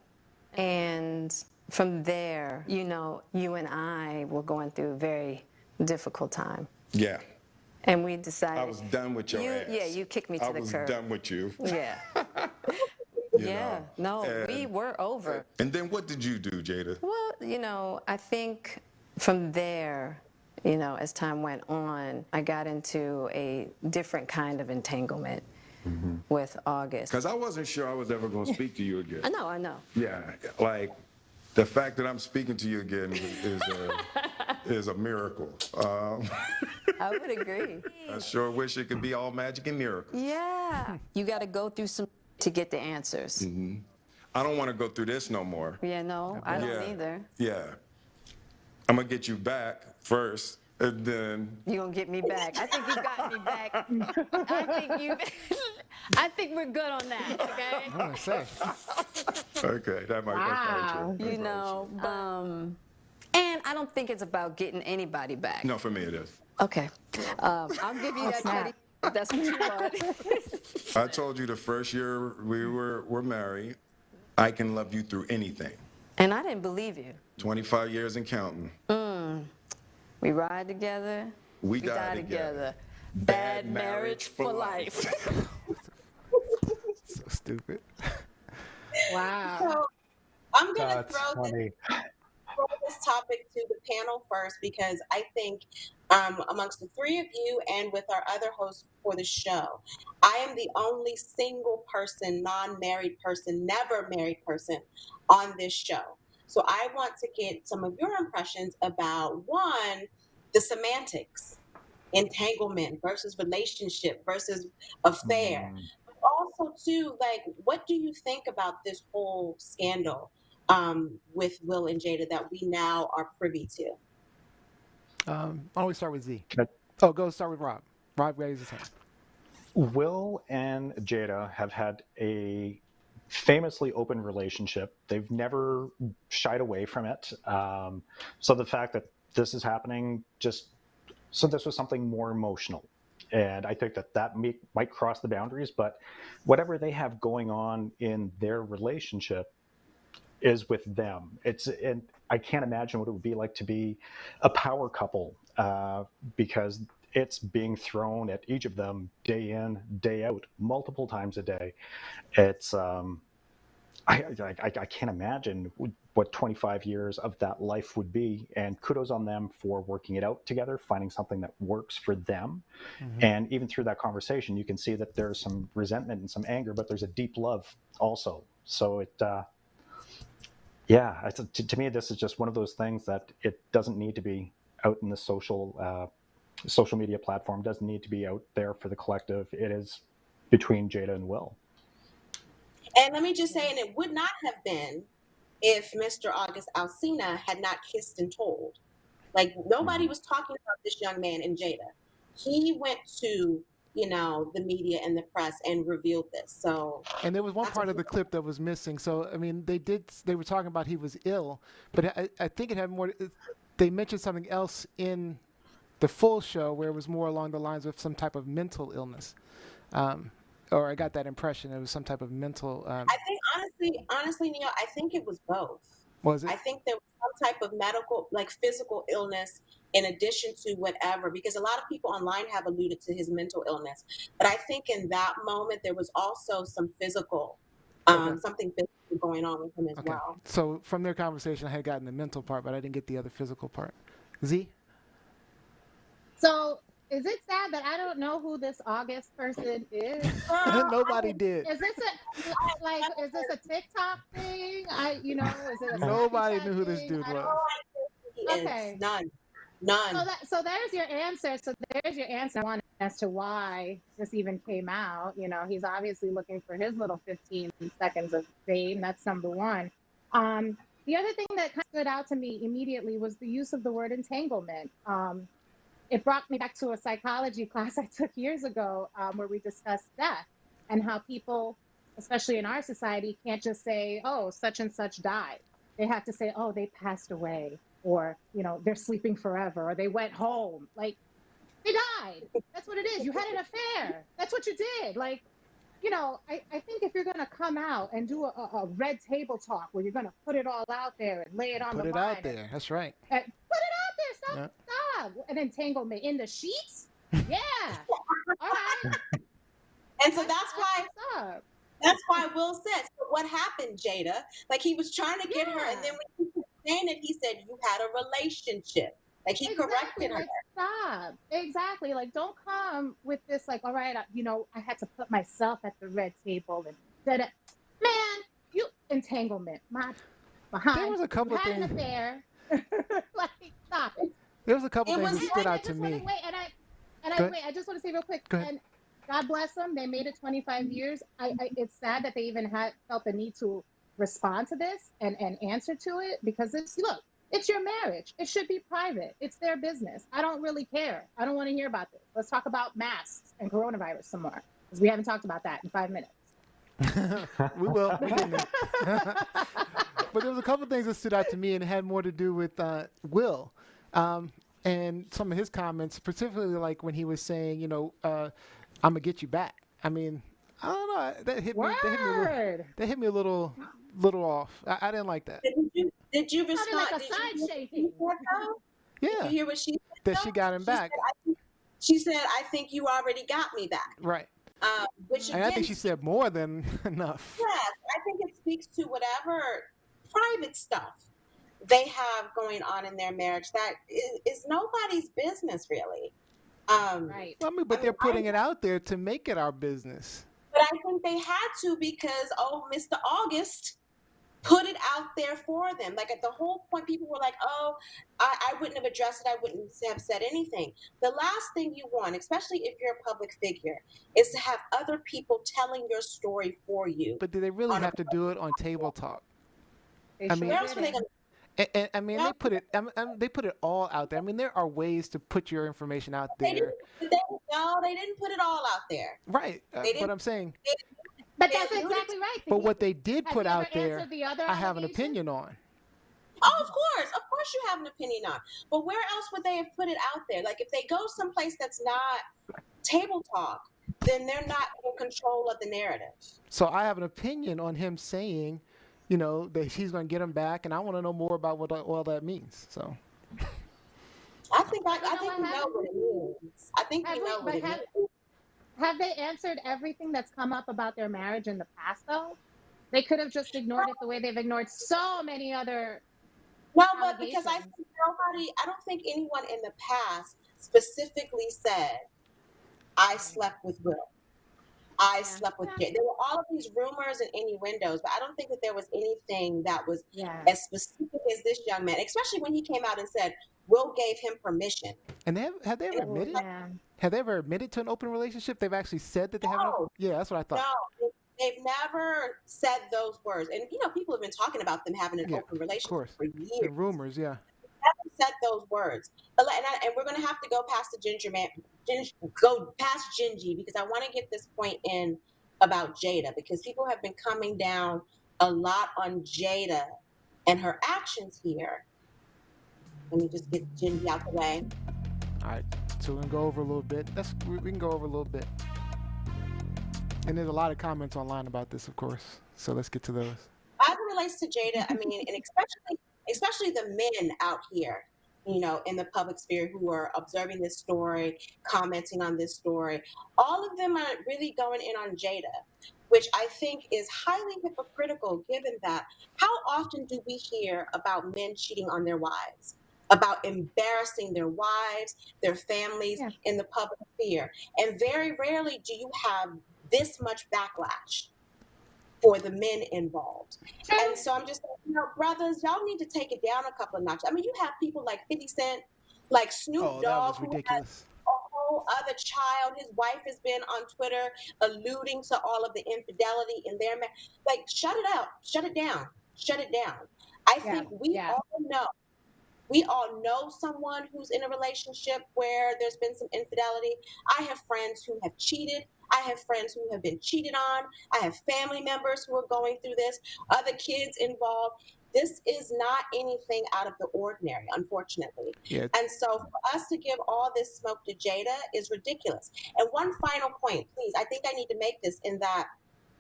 And from there, you and I were going through a very difficult time. Yeah. And we decided... I was done with your ass. Yeah, you kicked me to the curb. I was done with you. Yeah. We were over. And then what did you do, Jada? Well, I think from there, as time went on, I got into a different kind of entanglement with August. Because I wasn't sure I was ever going to speak to you again. I know. Yeah, like the fact that I'm speaking to you again is a miracle. I would agree. I sure wish it could be all magic and miracles. Yeah. You got to go through some to get the answers. I don't want to go through this no more. Yeah, no, I don't either. Yeah. I'm going to get you back first, and then... You're going to get me back. I think you got me back. I think we're good on that, okay? I want to say. Okay, that's probably true. And I don't think it's about getting anybody back. No, for me it is. Okay. I'll give you that credit. That's what you want. I told you the first year we were married, I can love you through anything. And I didn't believe you. 25 years and counting. We ride together. We die together. Bad marriage for life. So stupid. Wow. So I'm going to That's throw funny. this topic to the panel first, because I think amongst the three of you and with our other hosts for the show, I am the only single person, non-married person, never married person on this show. So I want to get some of your impressions about, one, the semantics, entanglement versus relationship versus affair. But also, too, like, what do you think about this whole scandal with Will and Jada that we now are privy to? Why don't we start with Z? Can Go start with Rob. Rob raises his hand. Will and Jada have had a famously open relationship. They've never shied away from it. So the fact that this is happening so this was something more emotional. And I think that might cross the boundaries, but whatever they have going on in their relationship is with them. And I can't imagine what it would be like to be a power couple, because it's being thrown at each of them day in, day out, multiple times a day. It's I can't imagine what 25 years of that life would be. And kudos on them for working it out together, finding something that works for them. And even through that conversation, you can see that there's some resentment and some anger, but there's a deep love also. So to me, this is just one of those things that it doesn't need to be out in the social media platform, doesn't need to be out there for the collective. It is between Jada and Will. And let me just say, and it would not have been if Mr. August Alsina had not kissed and told. Like, nobody was talking about this young man and Jada. He went to, the media and the press and revealed this. So, And there was one that's part of the clip that was missing. So I mean, they were talking about he was ill, but I think it had more. They mentioned something else in the full show where it was more along the lines of some type of mental illness. Or I got that impression it was some type of mental. I think honestly, Neil, I think it was both. Was it? I think there was some type of medical, like physical illness in addition to whatever, because a lot of people online have alluded to his mental illness. But I think in that moment, there was also some physical, something physical going on with him as well. So from their conversation, I had gotten the mental part, but I didn't get the other physical part. Z? So is it sad that I don't know who this August person is? Nobody did. Is this a TikTok thing? Is it a Nobody Snapchat knew who this thing? dude I don't- was. Okay. None. So there's your answer. One as to why this even came out. He's obviously looking for his little 15 seconds of fame. That's number one. The other thing that kind of stood out to me immediately was the use of the word entanglement. It brought me back to a psychology class I took years ago where we discussed death and how people, especially in our society, can't just say, oh, such and such died. They have to say, oh, they passed away, or, they're sleeping forever, or they went home. Like, they died. That's what it is. You had an affair. That's what you did. Like, I think if you're going to come out and do a red table talk where you're going to put it all out there and lay it on the line. Put it out there. That's right. Put it out there. Stop. An entanglement in the sheets? Yeah. All right. And so that's why Will said, so what happened, Jada? Like, he was trying to get her, and then when he was saying it, he said, you had a relationship. Like, he corrected her. Like, stop. Exactly. Like, don't come with this, like, all right, I had to put myself at the red table and man, you entanglement. There was a couple of things. An affair. Like, stop it. There was a couple things that stood out to me. I just want to say real quick. And God bless them. They made it 25 years. It's sad that they even felt the need to respond to this and answer to it, because it's your marriage. It should be private. It's their business. I don't really care. I don't want to hear about this. Let's talk about masks and coronavirus some more, because we haven't talked about that in 5 minutes. We will. We didn't. But there was a couple of things that stood out to me, and it had more to do with Will and some of his comments, particularly like when he was saying, I'm gonna get you back. I mean, I don't know. That hit me a little off. I didn't like that. Did you respond? Like a side shaking. Yeah. Did you hear what she said? That she got him back. She said, I think you already got me back. Right. Which again, and I think she said more than enough. Yes, I think it speaks to whatever private stuff they have going on in their marriage that is nobody's business, really. Right. Well, but they're putting it out there to make it our business. But I think they had to, because, Mr. August put it out there for them. Like, at the whole point, people were like, oh, I wouldn't have addressed it. I wouldn't have said anything. The last thing you want, especially if you're a public figure, is to have other people telling your story for you. But do they really have to do it on Table Talk? I mean, where else were they going to? And I mean, they put it all out there. I mean, there are ways to put your information out there. They didn't put it all out there. Right. But I'm saying. But that's exactly right. But what they did put out there, I have an opinion on. Oh, of course you have an opinion on. But where else would they have put it out there? Like, if they go someplace that's not Table Talk, then they're not in control of the narrative. So I have an opinion on him saying, that he's going to get him back, and I want to know more about what all that means. So I think we know what it means. I think we know what it means. Have they answered everything that's come up about their marriage in the past, though? They could have just ignored it the way they've ignored so many other. Well, but because I don't think anyone in the past specifically said, I slept with Will. I slept with Jada. There were all of these rumors and innuendos, but I don't think that there was anything that was as specific as this young man, especially when he came out and said, Will gave him permission. And have they ever admitted? Have they ever admitted to an open relationship? They've actually said that they haven't? Yeah, that's what I thought. No, They've never said those words. And, people have been talking about them having an Yeah, open of relationship course. for years. Been rumors, yeah. Haven't said those words. And we're going to have to go past the go past Gingy, because I want to get this point in about Jada, because people have been coming down a lot on Jada and her actions here. Let me just get Gingy out the way. All right, so we're gonna go over a little bit. We can go over a little bit. And there's a lot of comments online about this, of course. So let's get to those. As it relates to Jada, I mean, and especially the men out here, in the public sphere who are observing this story, commenting on this story, all of them are really going in on Jada, which I think is highly hypocritical, given that how often do we hear about men cheating on their wives, about embarrassing their wives, their families in the public sphere? And very rarely do you have this much backlash for the men involved. And so I'm just saying, brothers, y'all need to take it down a couple of notches. I mean, you have people like 50 Cent, like Snoop Dogg, that was who has ridiculous. a whole other child. His wife has been on Twitter alluding to all of the infidelity in their like, shut it up, shut it down, shut it down. I think we all know someone who's in a relationship where there's been some infidelity. I have friends who have cheated. I have friends who have been cheated on. I have family members who are going through this, other kids involved. This is not anything out of the ordinary, unfortunately. Yeah. And so for us to give all this smoke to Jada is ridiculous. And one final point, please, I think I need to make this, in that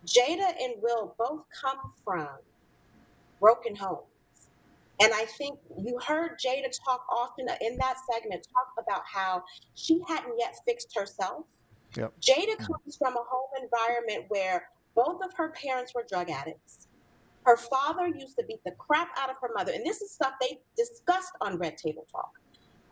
Jada and Will both come from broken homes. And I think you heard Jada talk often in that segment, talk about how she hadn't yet fixed herself. Yep. Jada comes from a home environment where both of her parents were drug addicts. Her father used to beat the crap out of her mother. And this is stuff they discussed on Red Table Talk.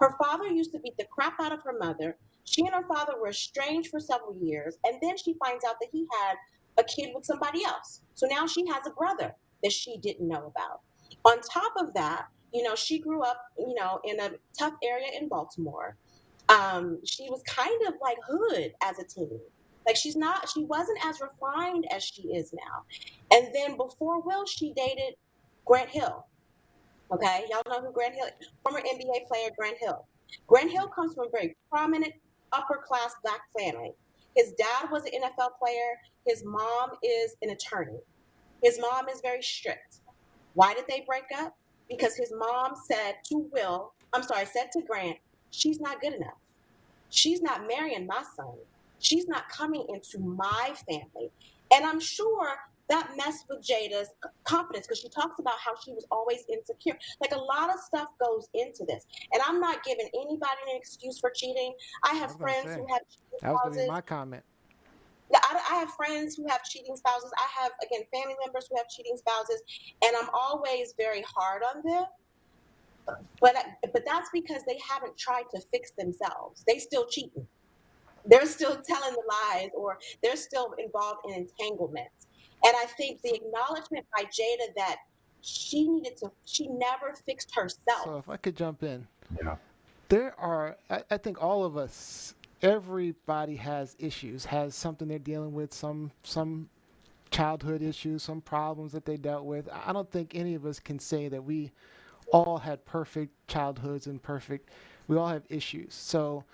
Her father used to beat the crap out of her mother. She and her father were estranged for several years. And then she finds out that he had a kid with somebody else. So now she has a brother that she didn't know about. On top of that, she grew up, in a tough area in Baltimore. She was kind of like hood as a teen. Like she wasn't as refined as she is now. And then before Will, she dated Grant Hill. Okay, y'all know who Grant Hill is? Former NBA player Grant Hill. Grant Hill comes from a very prominent upper class Black family. His dad was an NFL player. His mom is an attorney. His mom is very strict. Why did they break up? Because his mom said to Grant, she's not good enough. She's not marrying my son. She's not coming into my family. And I'm sure that messed with Jada's confidence, because she talks about how she was always insecure. Like, a lot of stuff goes into this. And I'm not giving anybody an excuse for cheating. I have friends who have cheating spouses. That was going to be my comment. I have friends who have cheating spouses. I have, again, family members who have cheating spouses, and I'm always very hard on them. But that's because they haven't tried to fix themselves. They still cheating. They're still telling the lies, or they're still involved in entanglements. And I think the acknowledgement by Jada that she never fixed herself. So if I could jump in. Yeah. I think all of us, everybody has issues, has something they're dealing with, some childhood issues, some problems that they dealt with. I don't think any of us can say that we all had perfect childhoods and we all have issues. So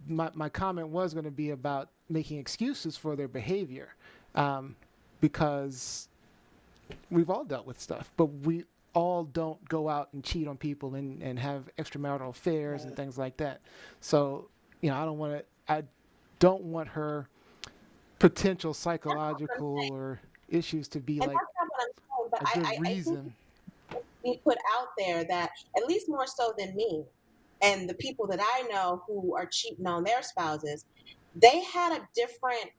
my comment was going to be about making excuses for their behavior, because we've all dealt with stuff, but we all don't go out and cheat on people and have extramarital affairs and things like that. So, I don't want her potential psychological or issues to be and like that's not what I'm saying, but a good reason. I think we put out there that, at least more so than me and the people that I know who are cheating on their spouses, they had a different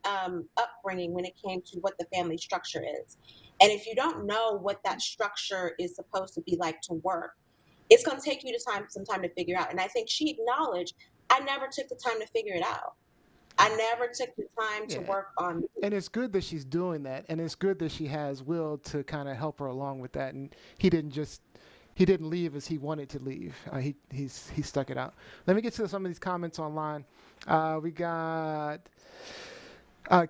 upbringing when it came to what the family structure is. And if you don't know what that structure is supposed to be like to work, it's going to take you some time to figure out. And I think she acknowledged, I never took the time to figure it out. I never took the time to work on. And it's good that she's doing that. And it's good that she has Will to kind of help her along with that. And he didn't leave as he wanted to leave. He stuck it out. Let me get to some of these comments online. We got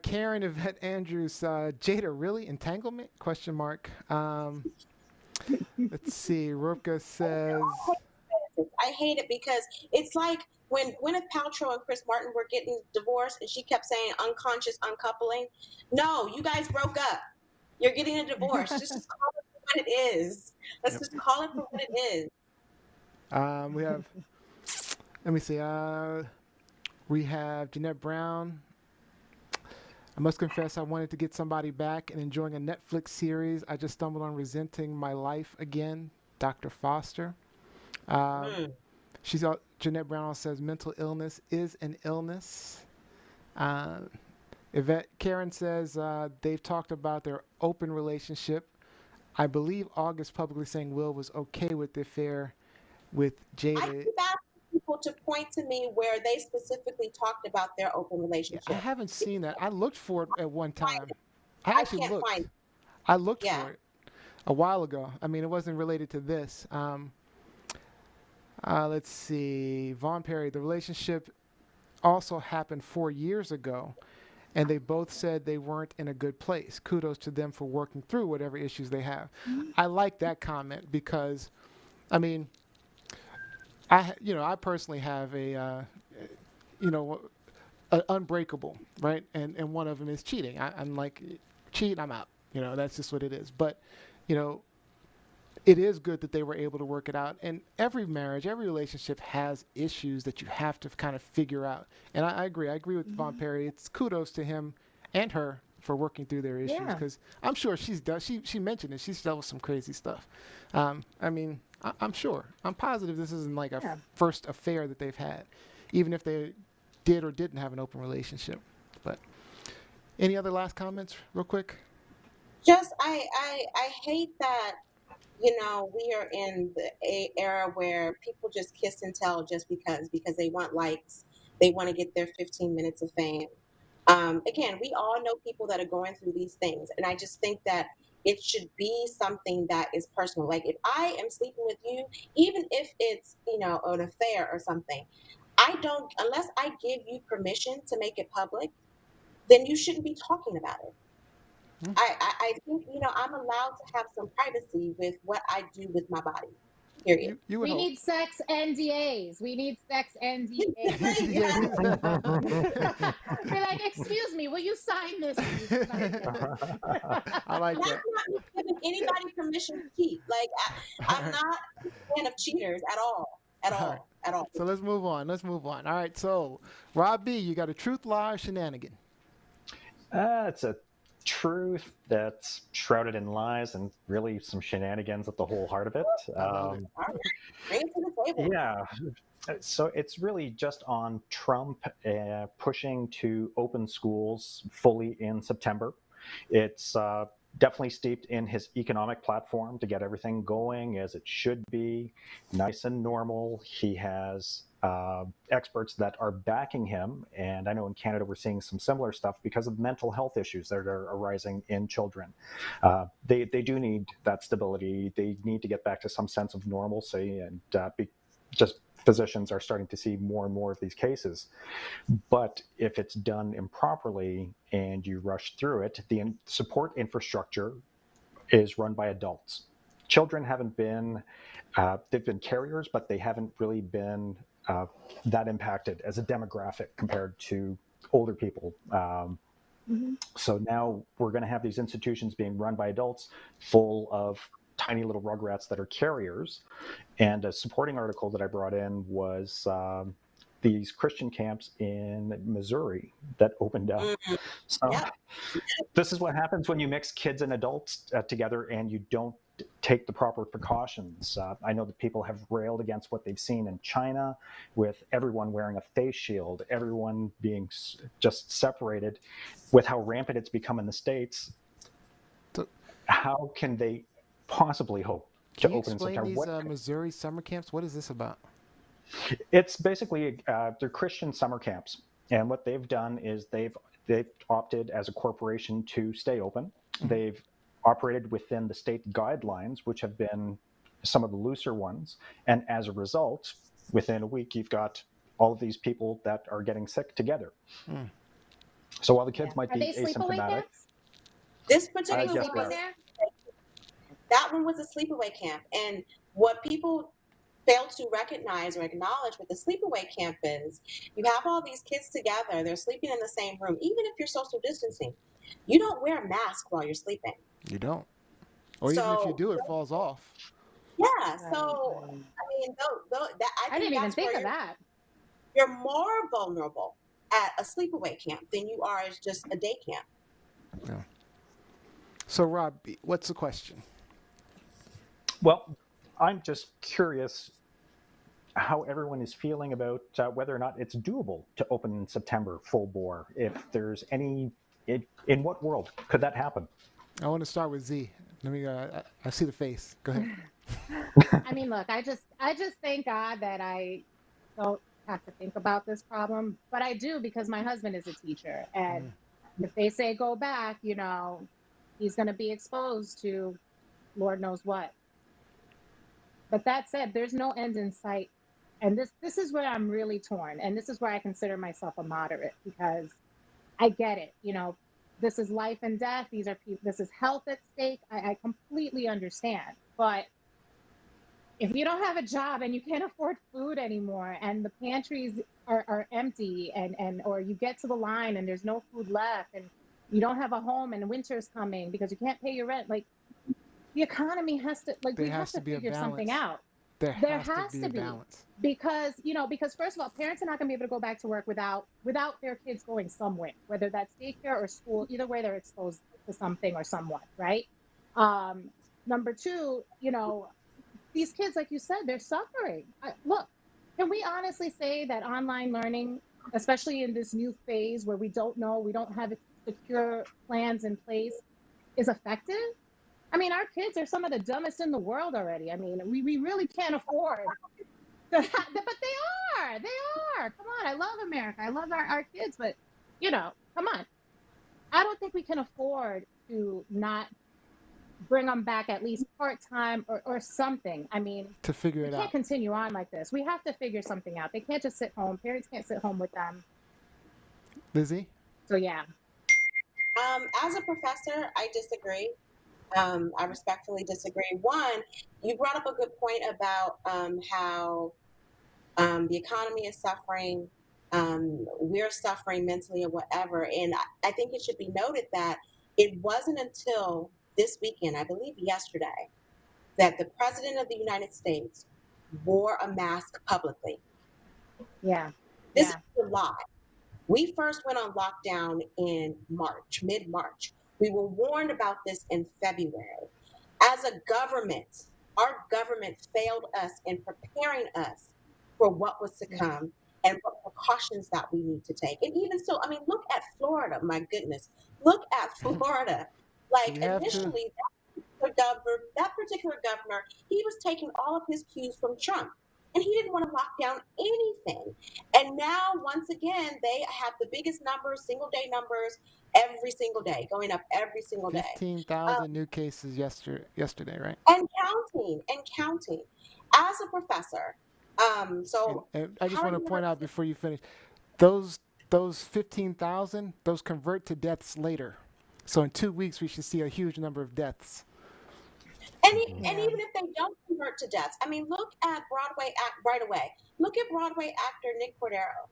Karen Yvette Andrews, Jada, really? Entanglement? Question mark. Let's see. Ropka says, I hate it because it's like when Gwyneth Paltrow and Chris Martin were getting divorced and she kept saying unconscious uncoupling. No, you guys broke up. You're getting a divorce. Just call it for what it is. Let's just call it for what it is. we have, let me see. We have Jeanette Brown. I must confess, I wanted to get somebody back and enjoying a Netflix series. I just stumbled on Resenting My Life Again, Dr. Foster. Mm. Jeanette Brown says mental illness is an illness. Uh, Yvette Karen says they've talked about their open relationship. I believe August publicly saying Will was okay with the affair with Jada. I keep asking people to point to me where they specifically talked about their open Yeah, relationship. I haven't seen that. I looked for it at one time. I I actually can't looked. find it. I looked Yeah. for it a while ago. I mean, it wasn't related to this. Let's see. Vaughn Perry, the relationship also happened 4 years ago, and they both said they weren't in a good place. Kudos to them for working through whatever issues they have. I like that comment because, I mean, I personally have you know, unbreakable, right? And one of them is cheating. I'm like, cheat, I'm out. That's just what it is. But, you know, it is good that they were able to work it out. And every marriage, every relationship has issues that you have to kind of figure out. And I agree. I agree with Von Perry. It's kudos to him and her for working through their issues because I'm sure she mentioned it. She's dealt with some crazy stuff. I mean, I'm sure. I'm positive this isn't like a first affair that they've had, even if they did or didn't have an open relationship. But any other last comments real quick? Just I hate that we are in a era where people just kiss and tell just because they want likes, they want to get their 15 minutes of fame. Again, we all know people that are going through these things, and I just think that it should be something that is personal. Like if I am sleeping with you, even if it's an affair or something, I don't unless I give you permission to make it public, then you shouldn't be talking about it. I think I'm allowed to have some privacy with what I do with my body. Period. You would We hope. need sex NDAs. We need sex NDAs. Be like, excuse me, will you sign this? I like That's that. not me giving anybody permission to cheat. Like I'm not a fan of cheaters at all. At All all. right. At all. So let's move on. All right. So, Rob B, you got a truth, lie, or shenanigan? It's a truth that's shrouded in lies and really some shenanigans at the whole heart of it. All right. Bring it to the table. Yeah. So it's really just on Trump pushing to open schools fully in September. It's definitely steeped in his economic platform to get everything going as it should be, nice and normal. He has experts that are backing him. And I know in Canada we're seeing some similar stuff because of mental health issues that are arising in children. They do need that stability. They need to get back to some sense of normalcy and just physicians are starting to see more and more of these cases. But if it's done improperly and you rush through it, the support infrastructure is run by adults. Children haven't been, they've been carriers, but they haven't really been that impacted as a demographic compared to older people. So now we're going to have these institutions being run by adults full of tiny little rugrats that are carriers. And a supporting article that I brought in was these Christian camps in Missouri that opened up. So this is what happens when you mix kids and adults together and you don't take the proper precautions. I know that people have railed against what they've seen in China with everyone wearing a face shield, everyone being just separated. With how rampant it's become in the States, how can they possibly hope to open in September? Can you explain these Missouri summer camps? What is this about? It's basically they're Christian summer camps, and what they've done is they've opted as a corporation to stay open. They've operated within the state guidelines, which have been some of the looser ones, and as a result, within a week, you've got all of these people that are getting sick together. So while the kids Yeah. might Are be they sleepaway asymptomatic, camps? This Are they particular yes, one they sleeping was are. there? that one was a sleepaway camp, and what people fail to recognize or acknowledge what the sleepaway camp is, you have all these kids together, they're sleeping in the same room. Even if you're social distancing, you don't wear a mask while you're sleeping. You don't. Or even if you So do, it falls off. yeah, Right, so right. I mean, that, I I think didn't even that's think where of that. you're more vulnerable at a sleepaway camp than you are as just a day camp. Yeah. So, Rob, what's the question? Well, I'm just curious how everyone is feeling about whether or not it's doable to open in September full bore. If there's any, in what world could that happen? I want to start with Z. Let me. I see the face. Go ahead. I mean, look, I just thank God that I don't have to think about this problem, but I do because my husband is a teacher, and if they say go back, he's going to be exposed to Lord knows what. But that said, there's no end in sight, and this is where I'm really torn, and this is where I consider myself a moderate because I get it. This is life and death. These are people. This is health at stake. I completely understand, but if you don't have a job and you can't afford food anymore and the pantries are empty and or you get to the line and there's no food left and you don't have a home and winter's coming because you can't pay your rent, like the economy has to, like, There we have has to to be a figure something balance. out. There There has to has be to a be, balance. because first of all, parents are not going to be able to go back to work without their kids going somewhere, whether that's daycare or school. Either way, they're exposed to something or someone, right? Number two, these kids, like you said, they're suffering. Look, can we honestly say that online learning, especially in this new phase where we don't know, we don't have secure plans in place, is effective? I mean, our kids are some of the dumbest in the world already. I mean, we really can't afford to have, but they are. They are. Come on. I love America. I love our kids, but, come on. I don't think we can afford to not bring them back at least part-time or something. I mean, To figure we it can't out. continue on like this. We have to figure something out. They can't just sit home. Parents can't sit home with them. Lizzie? So yeah. As a professor, I disagree. I respectfully disagree. One, you brought up a good point about how the economy is suffering, we're suffering mentally or whatever. And I think it should be noted that it wasn't until this weekend, I believe yesterday, that the President of the United States wore a mask publicly. Yeah. This Yeah. is July. We first went on lockdown in March, mid-March. We were warned about this in February. As a government, our government failed us in preparing us for what was to come and what precautions that we need to take. And even still, I mean, look at Florida, my goodness. Look at Florida. Like We have to. initially, that particular governor, he was taking all of his cues from Trump. And he didn't want to lock down anything. And now, once again, they have the biggest numbers, single day numbers, every single day, going up every single day. 15,000 new cases yesterday, right? And counting, and counting. As a professor, so And I just how want are to you point gonna, out before you finish, those 15,000, those convert to deaths later. So in 2 weeks, we should see a huge number of deaths. and Yeah. even if they don't convert to deaths, I mean, look at Broadway act right away. Look at Broadway actor Nick Cordero.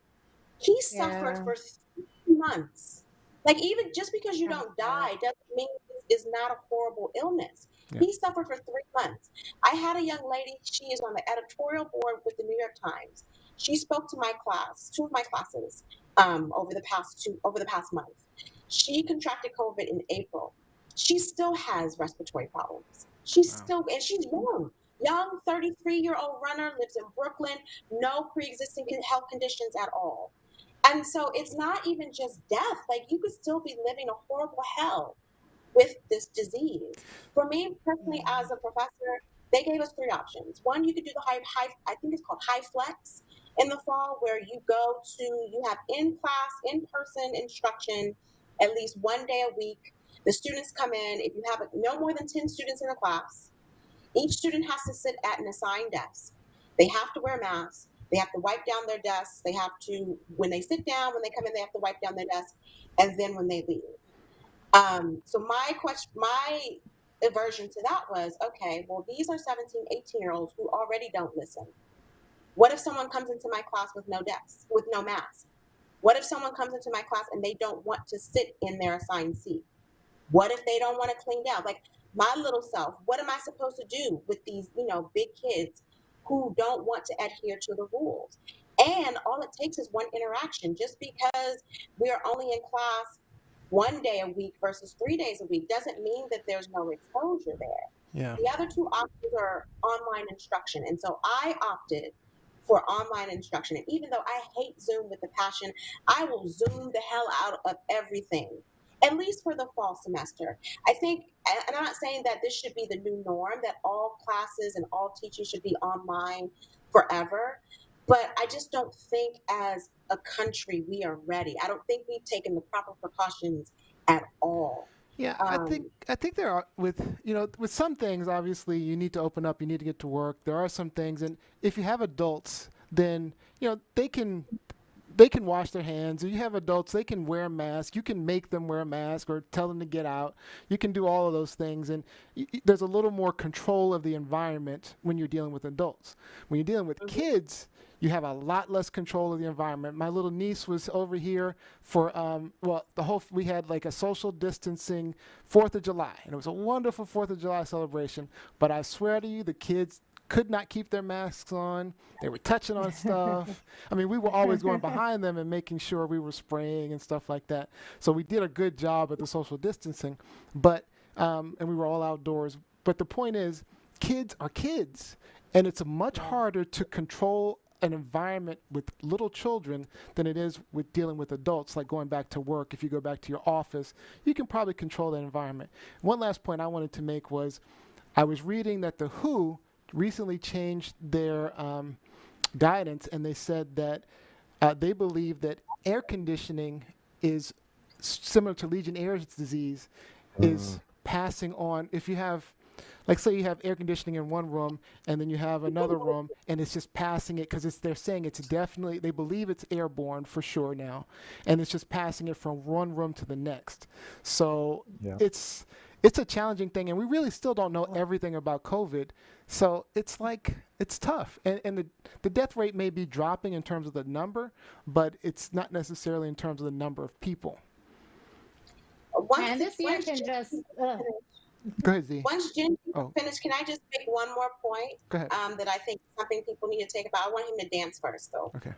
He suffered Yeah. for 3 months. Like, even just because you That's don't sad. die doesn't mean this is not a horrible illness. Yeah. He suffered for 3 months. I had a young lady, she is on the editorial board with the New York Times. She spoke to my class, two of my classes, over the past month. She contracted COVID in April. She still has respiratory problems. And she's young 33-year-old runner, lives in Brooklyn, no pre-existing health conditions at all. And so it's not even just death. Like, you could still be living a horrible hell with this disease. For me personally, as a professor, they gave us three options. One, you could do the I think it's called high flex in the fall, where you have in-person instruction at least one day a week. The students come in. If you have no more than 10 students in a class, each student has to sit at an assigned desk. They have to wear masks. They have to wipe down their desks. They have to, when they sit down, when they come in, they have to wipe down their desk, and then when they leave. So my aversion to that was, okay, well, these are 17, 18-year-olds who already don't listen. What if someone comes into my class with no desk, with no mask? What if someone comes into my class and they don't want to sit in their assigned seat? What if they don't want to clean down? Like my little self, what am I supposed to do with these, big kids who don't want to adhere to the rules? And all it takes is one interaction. Just because we are only in class 1 day a week versus 3 days a week doesn't mean that there's no exposure there. Yeah. The other two options are online instruction. And so I opted for online instruction. And even though I hate Zoom with a passion, I will Zoom the hell out of everything, at least for the fall semester. I think, and I'm not saying that this should be the new norm, that all classes and all teaching should be online forever, but I just don't think as a country we are ready. I don't think we've taken the proper precautions at all. Yeah, I think there are with some things. Obviously, you need to open up. You need to get to work. There are some things, and if you have adults, then they can wash their hands. If you have adults, they can wear a mask. You can make them wear a mask or tell them to get out. You can do all of those things, and there's a little more control of the environment when you're dealing with adults. When you're dealing with kids, you have a lot less control of the environment. My little niece was over here for, we had like a social distancing 4th of July, and it was a wonderful 4th of July celebration. But I swear to you, the kids could not keep their masks on. They were touching on stuff. I mean, we were always going behind them and making sure we were spraying and stuff like that. So we did a good job at the social distancing, but and we were all outdoors. But the point is, kids are kids, and it's much harder to control an environment with little children than it is with dealing with adults, like going back to work. If you go back to your office, you can probably control that environment. One last point I wanted to make was I was reading that the WHO recently changed their guidance, and they said that they believe that air conditioning is similar to Legionnaire's disease, is passing on. If you have, like, say you have air conditioning in one room and then you have another room and it's just passing it, because they're saying it's definitely, they believe it's airborne for sure now, and it's just passing it from one room to the next. So it's a challenging thing, and we really still don't know everything about COVID. So it's tough. And the death rate may be dropping in terms of the number, but it's not necessarily in terms of the number of people. And this year can just... Go ahead, Z. Once Jen finished, can I just make one more point? Go ahead. That I think something people need to take about. I want him to dance first, though. Okay.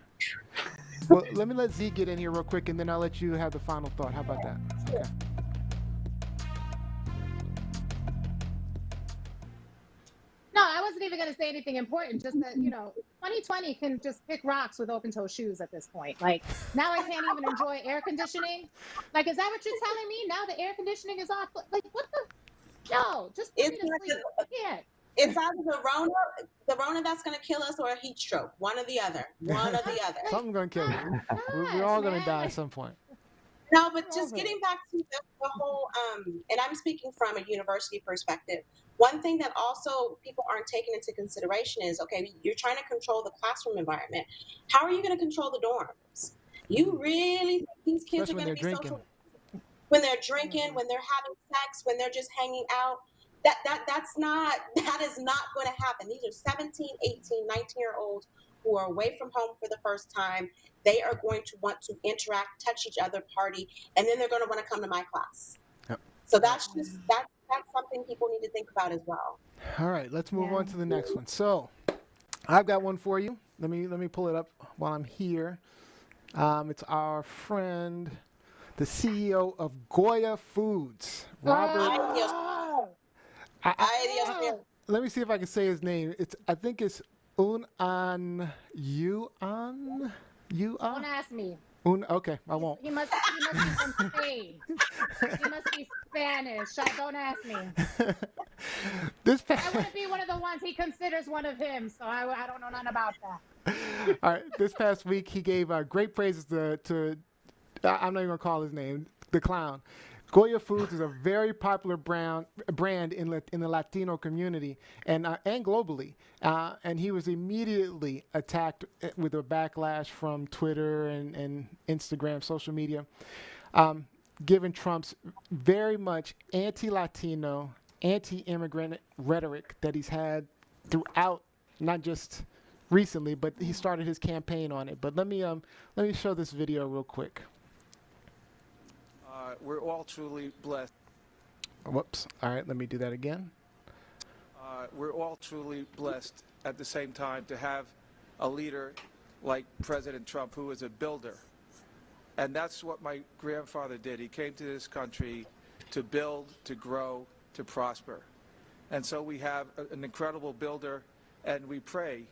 Well, let me let Z get in here real quick, and then I'll let you have the final thought. How about that? Okay. No, I wasn't even going to say anything important. Just that, 2020 can just pick rocks with open-toe shoes at this point. Like, now I can't even enjoy air conditioning. Like, is that what you're telling me? Now the air conditioning is off. Like, what the? No, just put me to sleep. I can't. It's either the Rona that's going to kill us, or a heat stroke. One or the other. One or the other. Something's going to kill you. We're all going to die at some point. No, but just getting back to the whole, and I'm speaking from a university perspective. One thing that also people aren't taking into consideration is, okay, you're trying to control the classroom environment. How are you going to control the dorms? You really think these kids are going to be social when they're drinking, when they're having sex, when they're just hanging out? That is not going to happen. These are 17, 18, 19-year-olds who are away from home for the first time. They are going to want to interact, touch each other, party, and then they're going to want to come to my class. Yep. So that's something people need to think about as well. All right, let's move on to the next one. So I've got one for you. Let me pull it up while I'm here. It's our friend, the CEO of Goya Foods, Robert. Let me see if I can say his name. I think it's Unan. Don't ask me. Okay, I won't. He must be from Spain. He must be Spanish. Don't ask me. I want to be one of the ones he considers one of him, so I don't know nothing about that. All right, this past week he gave great praises to I'm not even going to call his name, the clown. Goya Foods is a very popular brand in the Latino community and globally. And he was immediately attacked with a backlash from Twitter and Instagram, social media, given Trump's very much anti-Latino, anti-immigrant rhetoric that he's had throughout, not just recently, but he started his campaign on it. But let me show this video real quick. We're all truly blessed. Whoops. All right, let me do that again. We're all truly blessed at the same time to have a leader like President Trump, who is a builder. And that's what my grandfather did. He came to this country to build, to grow, to prosper. And so we have an incredible builder, and we pray.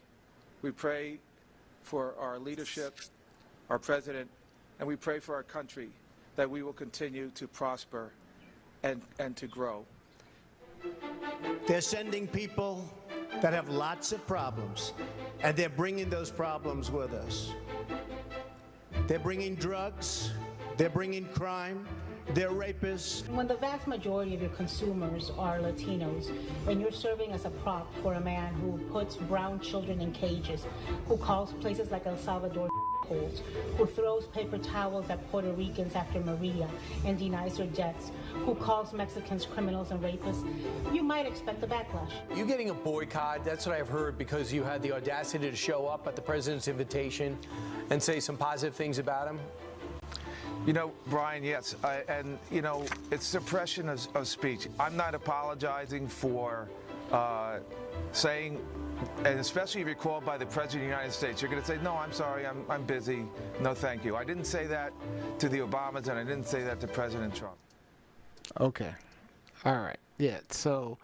We pray for our leadership, our president, and we pray for our country, that we will continue to prosper and to grow. They're sending people that have lots of problems, and they're bringing those problems with us. They're bringing drugs, they're bringing crime, they're rapists. When the vast majority of your consumers are Latinos, and you're serving as a prop for a man who puts brown children in cages, who calls places like El Salvador holes, who throws paper towels at Puerto Ricans after Maria and denies their deaths, who calls Mexicans criminals and rapists, you might expect a backlash. You getting a boycott, that's what I've heard, because you had the audacity to show up at the president's invitation and say some positive things about him? You know, Brian, yes, and, you know, it's suppression of speech. I'm not apologizing for saying, and especially if you're called by the President of the United States, you're going to say, no, I'm sorry, I'm busy, no thank you. I didn't say that to the Obamas, and I didn't say that to President Trump. Okay. All right. Yeah, so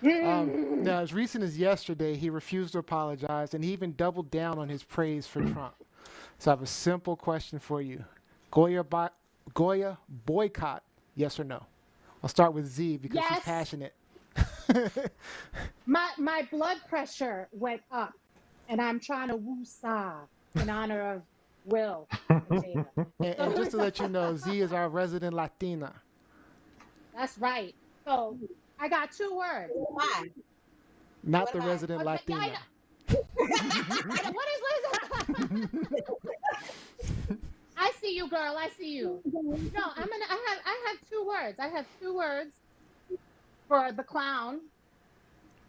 now as recent as yesterday, he refused to apologize, and he even doubled down on his praise for Trump. So I have a simple question for you. Goya boycott, yes or no? I'll start with Z because she's passionate. My blood pressure went up, and I'm trying to woo-saw in honor of Will. And just to let you know, Z is our resident Latina. That's right. So I got 2 words. Why? Not the resident Latina. What is I see you, girl. I see you. No, I have 2 words. I have 2 words for the clown,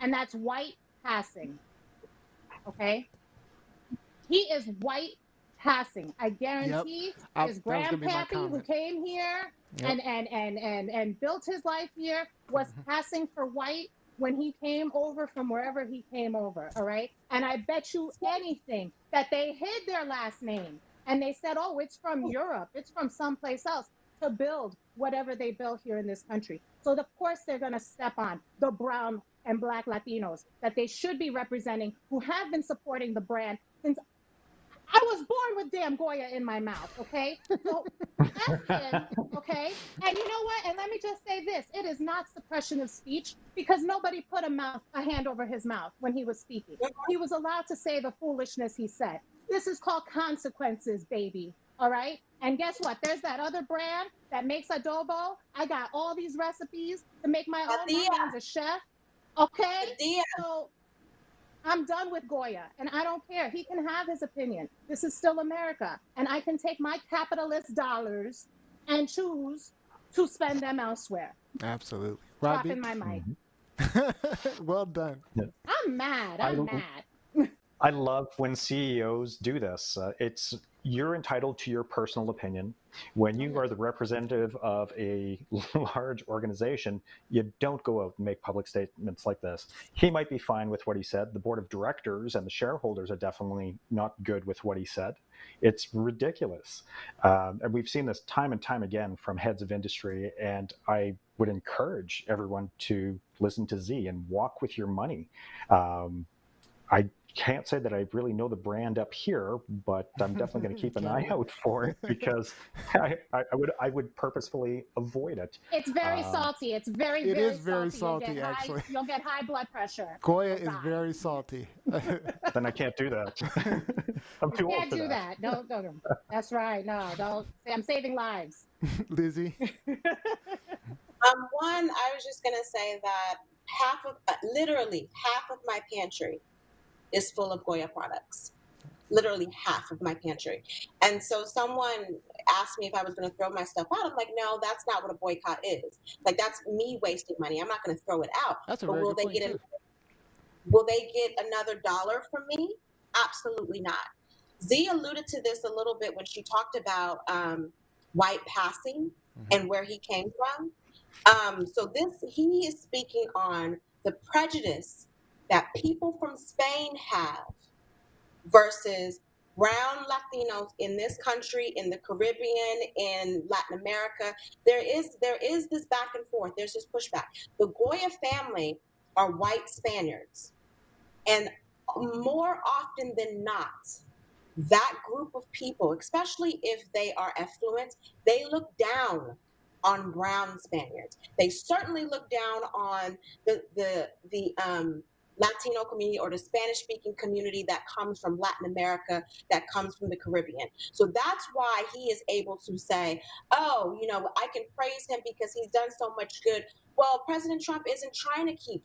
and that's white passing. Okay? He is white passing. I guarantee his grandpappy who came here and built his life here was passing for white when he came over from wherever he came over, all right? And I bet you anything that they hid their last name. And they said, oh, it's from Europe. It's from someplace else to build whatever they built here in this country. So, of course, they're going to step on the brown and black Latinos that they should be representing, who have been supporting the brand since I was born with damn Goya in my mouth, okay? So that's him, okay? And you know what? And let me just say this. It is not suppression of speech because nobody put a hand over his mouth when he was speaking. He was allowed to say the foolishness he said. This is called consequences, baby, all right? And guess what? There's that other brand that makes adobo. I got all these recipes to make my own. My man's a chef, okay? So I'm done with Goya, and I don't care. He can have his opinion. This is still America, and I can take my capitalist dollars and choose to spend them elsewhere. Absolutely. Dropping my mic. Well done. I'm mad. I'm mad. I love when CEOs do this. You're entitled to your personal opinion. When you are the representative of a large organization, you don't go out and make public statements like this. He might be fine with what he said. The board of directors and the shareholders are definitely not good with what he said. It's ridiculous. And we've seen this time and time again from heads of industry. And I would encourage everyone to listen to Z and walk with your money. I can't say that I really know the brand up here, but I'm definitely going to keep an eye out for it because I would purposefully avoid it. It's very salty. It's very salty. Actually, you'll get high blood pressure. Goya is very salty. Then I can't do that. I'm too old for that. No, that's right. No, don't. I'm saving lives. Lizzie? One, I was just gonna say that literally half of my pantry is full of Goya products. Literally half of my pantry. And so someone asked me if I was going to throw my stuff out. I'm like, no, that's not what a boycott is. Like, that's me wasting money. I'm not going to throw it out. That's a but very good point, too. will they get another dollar from me? Absolutely not. Z alluded to this a little bit when she talked about white passing and where he came from. So he is speaking on the prejudice that people from Spain have versus brown Latinos in this country, in the Caribbean, in Latin America. There is this back and forth. There's this pushback. The Goya family are white Spaniards. And more often than not, that group of people, especially if they are affluent, they look down on brown Spaniards. They certainly look down on the Latino community or the Spanish-speaking community that comes from Latin America, that comes from the Caribbean. So that's why he is able to say, oh, I can praise him because he's done so much good. Well, President Trump isn't trying to keep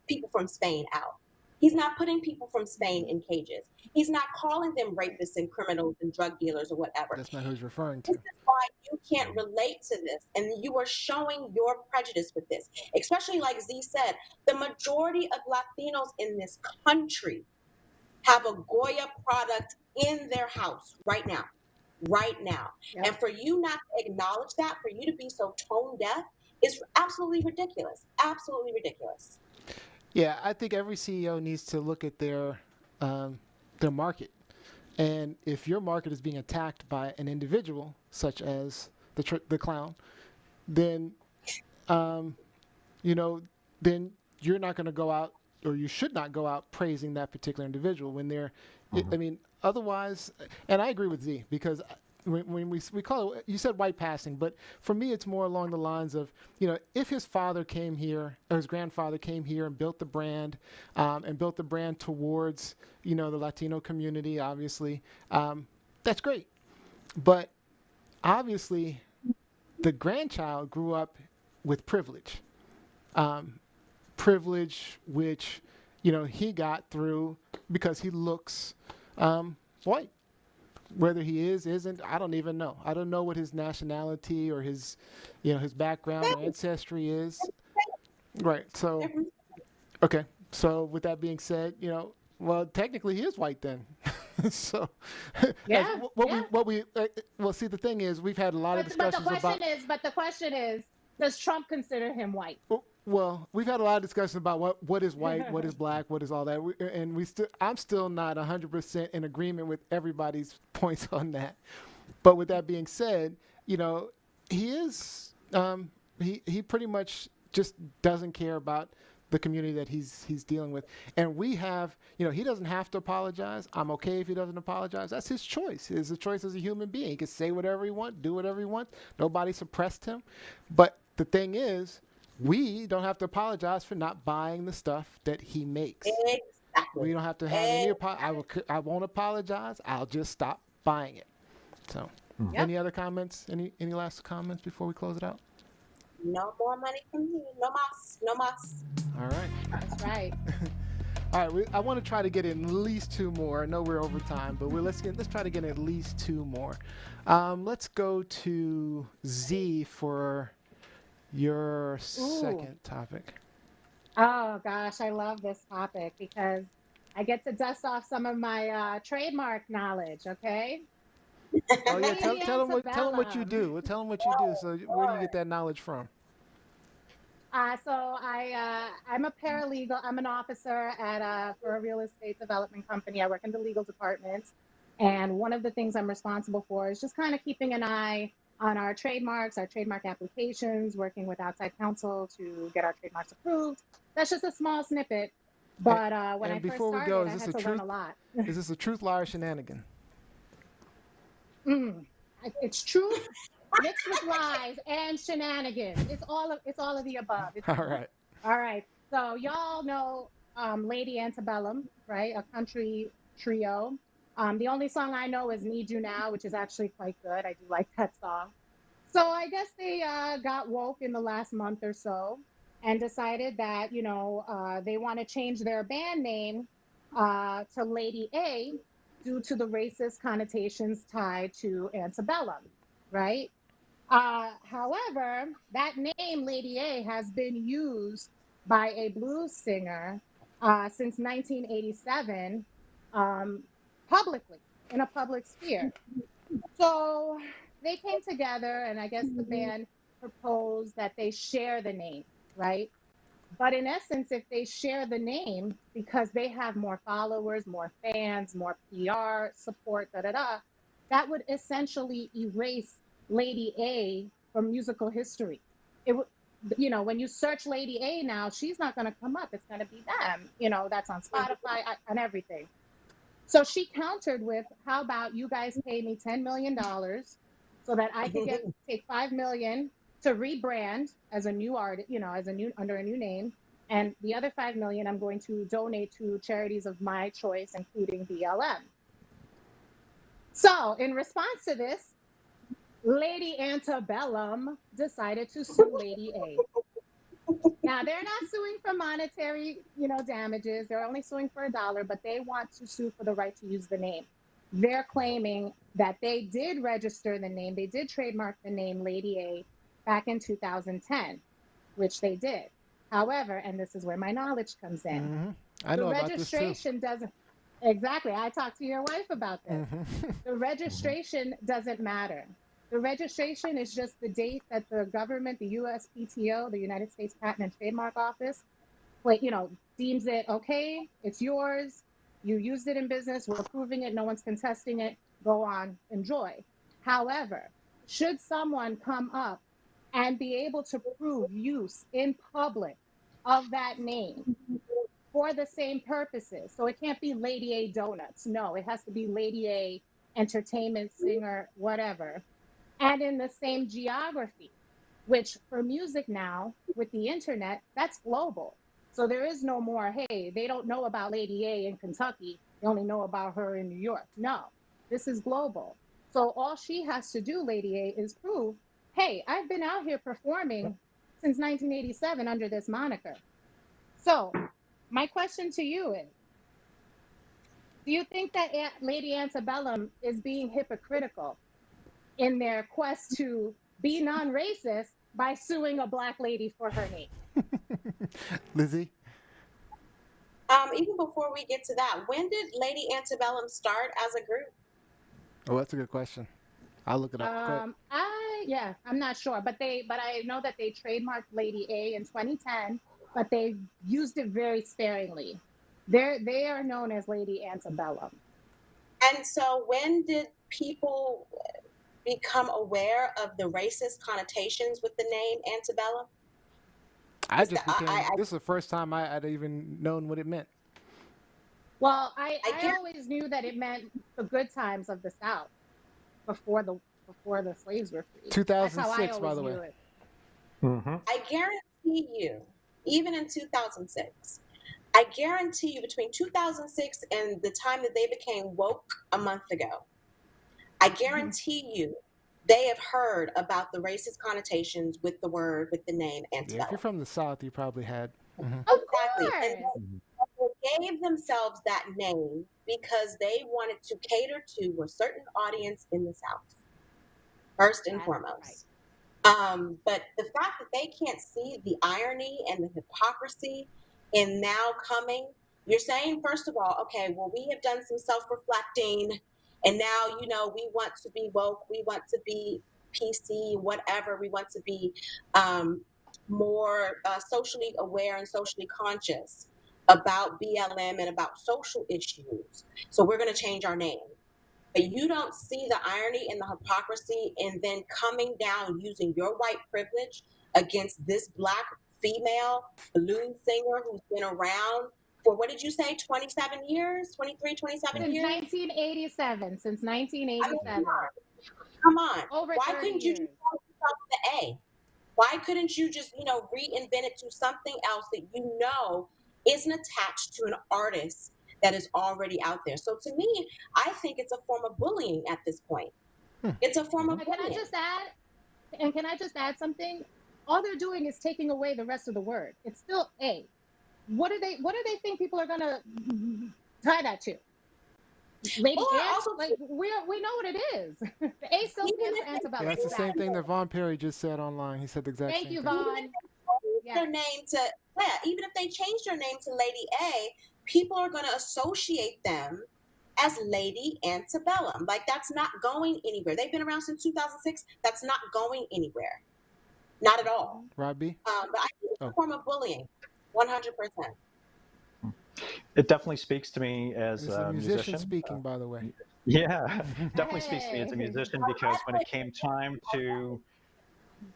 people from Spain out. He's not putting people from Spain in cages. He's not calling them rapists and criminals and drug dealers or whatever. That's not who he's referring to. This is why you can't relate to this. And you are showing your prejudice with this. Especially like Z said, the majority of Latinos in this country have a Goya product in their house right now. Right now. Yep. And for you not to acknowledge that, for you to be so tone deaf, is absolutely ridiculous. Absolutely ridiculous. Yeah, I think every CEO needs to look at their market, and if your market is being attacked by an individual, such as the clown, then then you're not going to go out, or you should not go out praising that particular individual when they're. I mean, otherwise, and I agree with Z because. When we call it, you said white passing, but for me, it's more along the lines of, if his father came here or his grandfather came here and built the brand towards, the Latino community, obviously, that's great. But obviously, the grandchild grew up with privilege, which, he got through because he looks white. Whether he isn't, I don't even know. I don't know what his nationality or his background or ancestry is. Right. So, okay. So with that being said, well, technically he is white then. So, yeah. Well, see, the thing is, we've had a lot of discussions about. But the question is, does Trump consider him white? Well, we've had a lot of discussion about what is white, what is black, what is all that, I'm still not 100% in agreement with everybody's points on that. But with that being said, he is he pretty much just doesn't care about the community that he's dealing with, and we have he doesn't have to apologize. I'm okay if he doesn't apologize. That's his choice. It's a choice as a human being. He can say whatever he wants, do whatever he wants. Nobody suppressed him, but the thing is, we don't have to apologize for not buying the stuff that he makes. Exactly. We don't have to have any I won't apologize. I'll just stop buying it. So, Any other comments? Any last comments before we close it out? No more money from me. No mas. No mas. All right. That's right. All right. I want to try to get in at least two more. I know we're over time, but let's try to get at least two more. Let's go to Z for your second topic. Oh gosh, I love this topic because I get to dust off some of my trademark knowledge. Okay. Oh yeah, tell them what you do. Tell them what you do. So where do you get that knowledge from? So I'm a paralegal. I'm an officer for a real estate development company. I work in the legal department, and one of the things I'm responsible for is just kind of keeping an eye on our trademarks, our trademark applications, working with outside counsel to get our trademarks approved. That's just a small snippet. But when I first started, I had to learn a lot. Is this a truth, lie, or shenanigan? It's truth mixed with lies and shenanigans. It's all of the above. All right. So y'all know Lady Antebellum, right? A country trio. The only song I know is Need You Now, which is actually quite good. I do like that song. So I guess they got woke in the last month or so and decided that, they want to change their band name to Lady A due to the racist connotations tied to antebellum, right? However, that name, Lady A, has been used by a blues singer since 1987 um, publicly, in a public sphere. So they came together, and I guess the band proposed that they share the name, right? But in essence, if they share the name because they have more followers, more fans, more PR support, that would essentially erase Lady A from musical history. It would, when you search Lady A now, she's not going to come up. It's going to be them. That's on Spotify and everything. So she countered with, "How about you guys pay me $10 million so that I could take $5 million to rebrand as a new artist, under a new name, and the other $5 million I'm going to donate to charities of my choice, including BLM." So in response to this, Lady Antebellum decided to sue Lady A. Now, they're not suing for monetary, damages. They're only suing for $1, but they want to sue for the right to use the name. They're claiming that they did register the name. They did trademark the name Lady A back in 2010, which they did. However, and this is where my knowledge comes in. Mm-hmm. I know about this too. The registration doesn't. Exactly. I talked to your wife about this. Mm-hmm. The registration doesn't matter. The registration is just the date that the government, the USPTO, the United States Patent and Trademark Office, deems it okay, it's yours, you used it in business, we're approving it, no one's contesting it, go on, enjoy. However, should someone come up and be able to prove use in public of that name for the same purposes, so it can't be Lady A Donuts, no, it has to be Lady A Entertainment, singer, whatever, and in the same geography, which for music now, with the internet, that's global. So there is no more, hey, they don't know about Lady A in Kentucky, they only know about her in New York. No, this is global. So all she has to do, Lady A, is prove, hey, I've been out here performing since 1987 under this moniker. So my question to you is, do you think that Lady Antebellum is being hypocritical in their quest to be non-racist by suing a Black lady for her name? Lizzie? Even before we get to that, when did Lady Antebellum start as a group? Oh, that's a good question. I'll look it up. I'm not sure, but I know that they trademarked Lady A in 2010, but they used it very sparingly. They are known as Lady Antebellum. And so when did people become aware of the racist connotations with the name Antebellum? This is the first time I'd even known what it meant. Well, I always knew that it meant the good times of the South before the slaves were free. 2006, by the way. Mm-hmm. I guarantee you, even in 2006, I guarantee you between 2006 and the time that they became woke a month ago, I guarantee you they have heard about the racist connotations with the name Antebellum. Yeah, if you're from the South, you probably had. Mm-hmm. Of course. And they gave themselves that name because they wanted to cater to a certain audience in the South, first and foremost. Right. But the fact that they can't see the irony and the hypocrisy in now coming, you're saying, first of all, okay, well, we have done some self-reflecting, and now, we want to be woke, we want to be PC, whatever, we want to be more socially aware and socially conscious about BLM and about social issues. So we're going to change our name. But you don't see the irony and the hypocrisy in then coming down using your white privilege against this Black female blues singer who's been around for, what did you say, 27 years? 23, 27 years? Since 1987. I mean, come on. Over Why couldn't you just call yourself the A? Why couldn't you just, reinvent it to something else that isn't attached to an artist that is already out there? So to me, I think it's a form of bullying at this point. It's a form of bullying. And can I just add something? All they're doing is taking away the rest of the word. It's still A. What do they think people are gonna tie that to? Lady Or Ant? also, Like we know what it is. The A still even stands if for antebellum. Yeah, that's the same Exactly. thing that Von Perry just said online. He said the exact Thank same you, thing. even if Vaughn. they change Yeah. their name to even if they change their name to Lady A, people are going to associate them as Lady Antebellum. Like that's not going anywhere. They've been around since 2006. That's not going anywhere. Not at all. Robbie? But I think it's a form of bullying, 100%. It definitely speaks to me as It's a a musician musician. speaking, by the way. Yeah, definitely speaks to me as a musician because when it came time to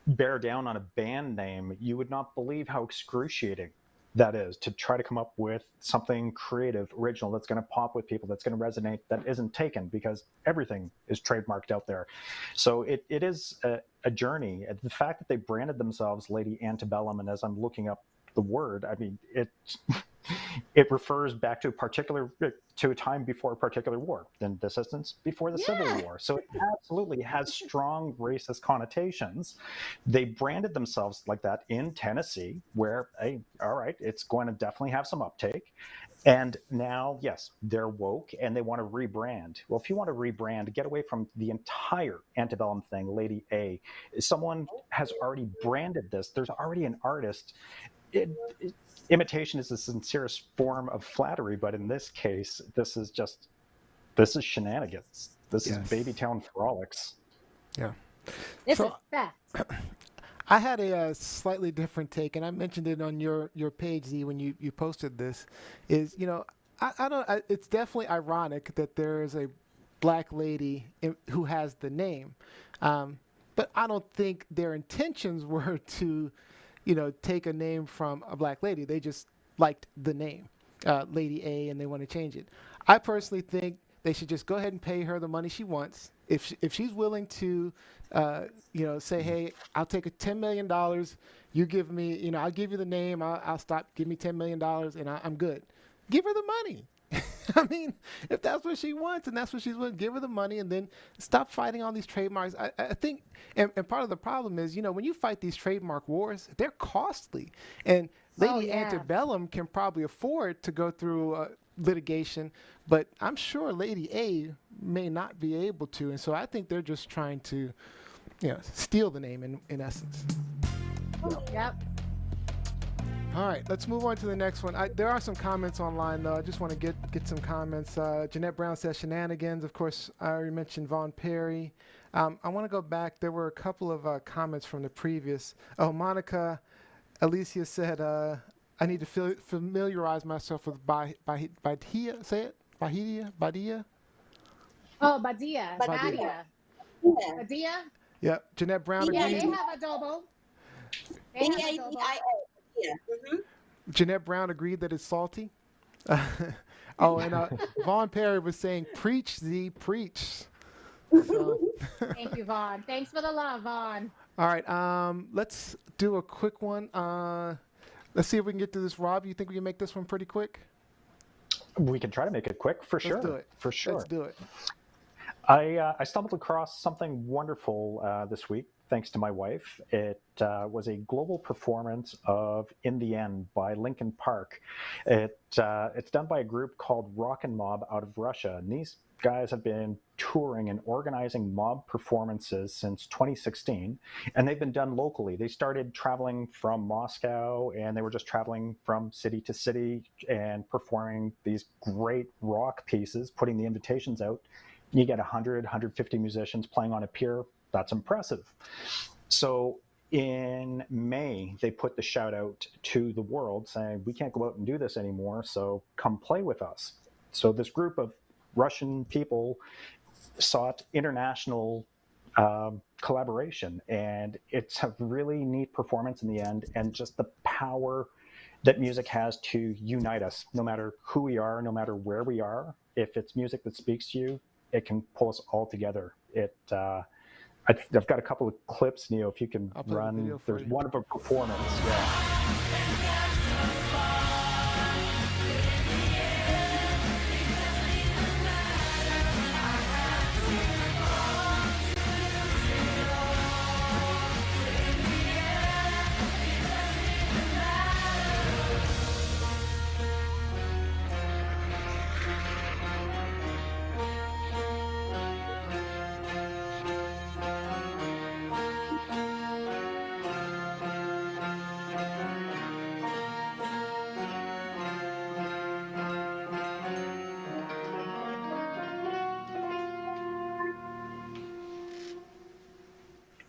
bear down on a band name, you would not believe how excruciating that is to try to come up with something creative, original, that's going to pop with people, that's going to resonate, that isn't taken because everything is trademarked out there. So it is a journey. The fact that they branded themselves Lady Antebellum, and as I'm looking up the word, I mean, it refers back to a time before a particular war, in this instance, before the Civil War. So it absolutely has strong racist connotations. They branded themselves like that in Tennessee, where, hey, all right, it's going to definitely have some uptake. And now, yes, they're woke and they want to rebrand. Well, if you want to rebrand, get away from the entire antebellum thing, Lady A. Someone has already branded this. There's already an artist. Imitation is the sincerest form of flattery, but in this case, this is shenanigans. This is Babytown frolics. Yeah. This is fact. I had a slightly different take, and I mentioned it on your page, Z, when you posted this. Is it's definitely ironic that there is a black lady who has the name, but I don't think their intentions were to, take a name from a black lady. They just liked the name, Lady A, and they want to change it. I personally think they should just go ahead and pay her the money she wants. If she's willing to, say, hey, I'll take $10 million. You give me, I'll give you the name. I'll stop. Give me $10 million, and I'm good. Give her the money. I mean, if that's what she wants and that's what she's willing, give her the money and then stop fighting all these trademarks. I think, and part of the problem is, when you fight these trademark wars, they're costly. And Lady Antebellum can probably afford to go through litigation, but I'm sure Lady A may not be able to. And so I think they're just trying to, steal the name in essence. Yep. All right, let's move on to the next one. There are some comments online, though. I just want to get some comments. Jeanette Brown says shenanigans. Of course, I already mentioned Von Perry. I want to go back. There were a couple of comments from the previous. Oh, Monica Alicia said, I need to familiarize myself with Badia. Say it? Badia? Oh, Badia. Badia. Badia? Yep. Jeanette Brown Yeah, agreed. they have adobo. They have adobo. Yeah. Mm-hmm. Jeanette Brown agreed that it's salty. Oh, and Von Perry was saying, preach, Z, preach. So. Thank you, Vaughn. Thanks for the love, Vaughn. All right, let's do a quick one. Let's see if we can get through this. Rob, you think we can make this one pretty quick? We can try to make it quick, for sure. Let's do it. For sure. Let's do it. I stumbled across something wonderful this week, thanks to my wife. It was a global performance of In the End by Linkin Park. It's done by a group called Rockin' Mob out of Russia. And these guys have been touring and organizing mob performances since 2016, and they've been done locally. They started traveling from Moscow, and they were just traveling from city to city and performing these great rock pieces, putting the invitations out. You get 100, 150 musicians playing on a pier. That's impressive. So in May, they put the shout out to the world saying, we can't go out and do this anymore, so come play with us. So this group of Russian people sought international collaboration, and it's a really neat performance in the end, and just the power that music has to unite us, no matter who we are, no matter where we are. If it's music that speaks to you, it can pull us all together. I've got a couple of clips, Neo, if you can run. There's one of a performance. Yeah.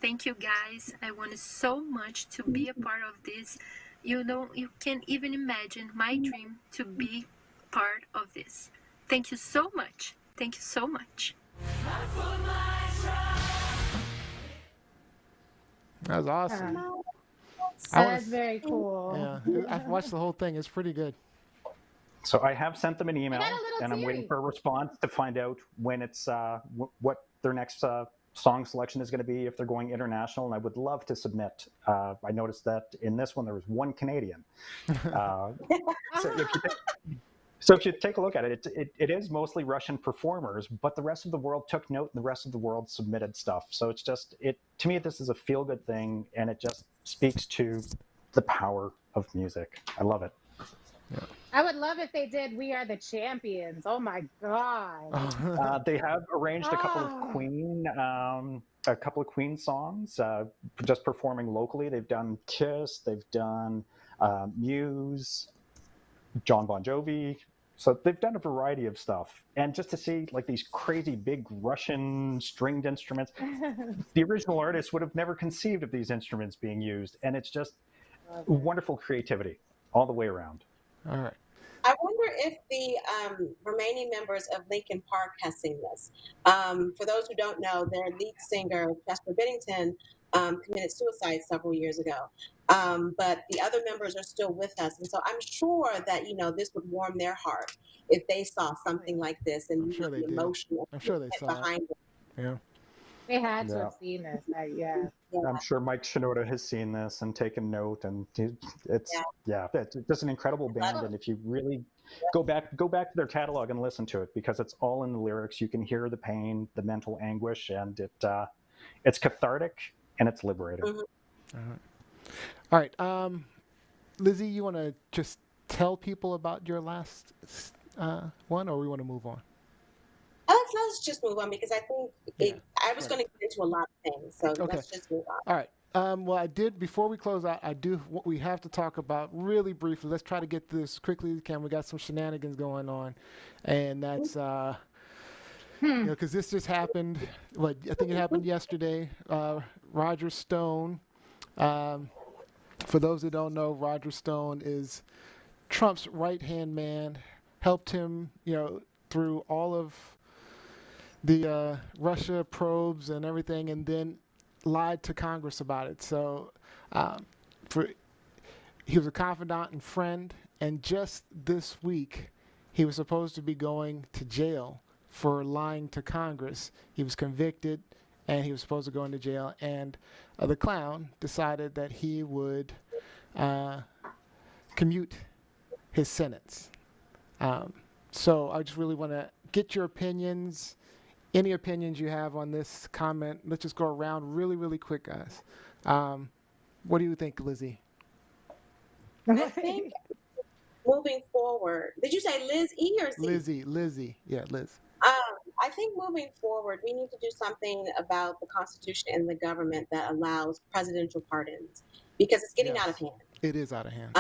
Thank you, guys. I wanted so much to be a part of this. You can't even imagine my dream to be part of this. Thank you so much. Thank you so much. That was awesome. That's very cool. Yeah, I've watched the whole thing. It's pretty good. So I have sent them an email, and I'm teary. waiting for a response to find out when it's what their next song selection is going to be, if they're going international. And I would love to submit. I noticed that in this one there was one Canadian. So if you take a look at it, it is mostly Russian performers, but the rest of the world took note, and the rest of the world submitted stuff. So it's just to me, this is a feel-good thing, and it just speaks to the power of music. I love it. Yeah. I would love if they did "We Are the Champions." Oh my God! They have arranged a couple of Queen songs, just performing locally. They've done Kiss, they've done Muse, John Bon Jovi. So they've done a variety of stuff. And just to see like these crazy big Russian stringed instruments, the original artists would have never conceived of these instruments being used. And it's just wonderful creativity all the way around. All right. I wonder if the remaining members of Linkin Park has seen this. For those who don't know, their lead singer, Chester Bennington, committed suicide several years ago. But the other members are still with us. And so I'm sure that, this would warm their heart if they saw something like this and the emotion behind it. Yeah. They had to have seen this. Yeah. I'm sure Mike Shinoda has seen this and taken note, and it's just an incredible band. And if you really go back to their catalog and listen to it, because it's all in the lyrics, you can hear the pain, the mental anguish, and it's cathartic and it's liberating. Mm-hmm. All right. Lizzie, you want to just tell people about your last one, or we want to move on? Let's just move on, because I think I was going to get into a lot of things. So let's just move on. All right. Well, before we close out, we have to talk about really briefly. Let's try to get this as quickly as we can. We got some shenanigans going on, and that's because this just happened. I think it happened yesterday. Roger Stone. For those who don't know, Roger Stone is Trump's right-hand man. Helped him, through all of the Russia probes and everything, and then lied to Congress about it. So he was a confidant and friend, and just this week he was supposed to be going to jail for lying to Congress. He was convicted, and he was supposed to go into jail, and the clown decided that he would commute his sentence. So I just really want to get your opinions. Any opinions you have on this comment? Let's just go around really, really quick, guys. What do you think, Lizzie? I think moving forward, did you say Liz E or Z? Lizzie. Yeah, Liz. I think moving forward, we need to do something about the Constitution and the government that allows presidential pardons, because it's getting out of hand. It is out of hand.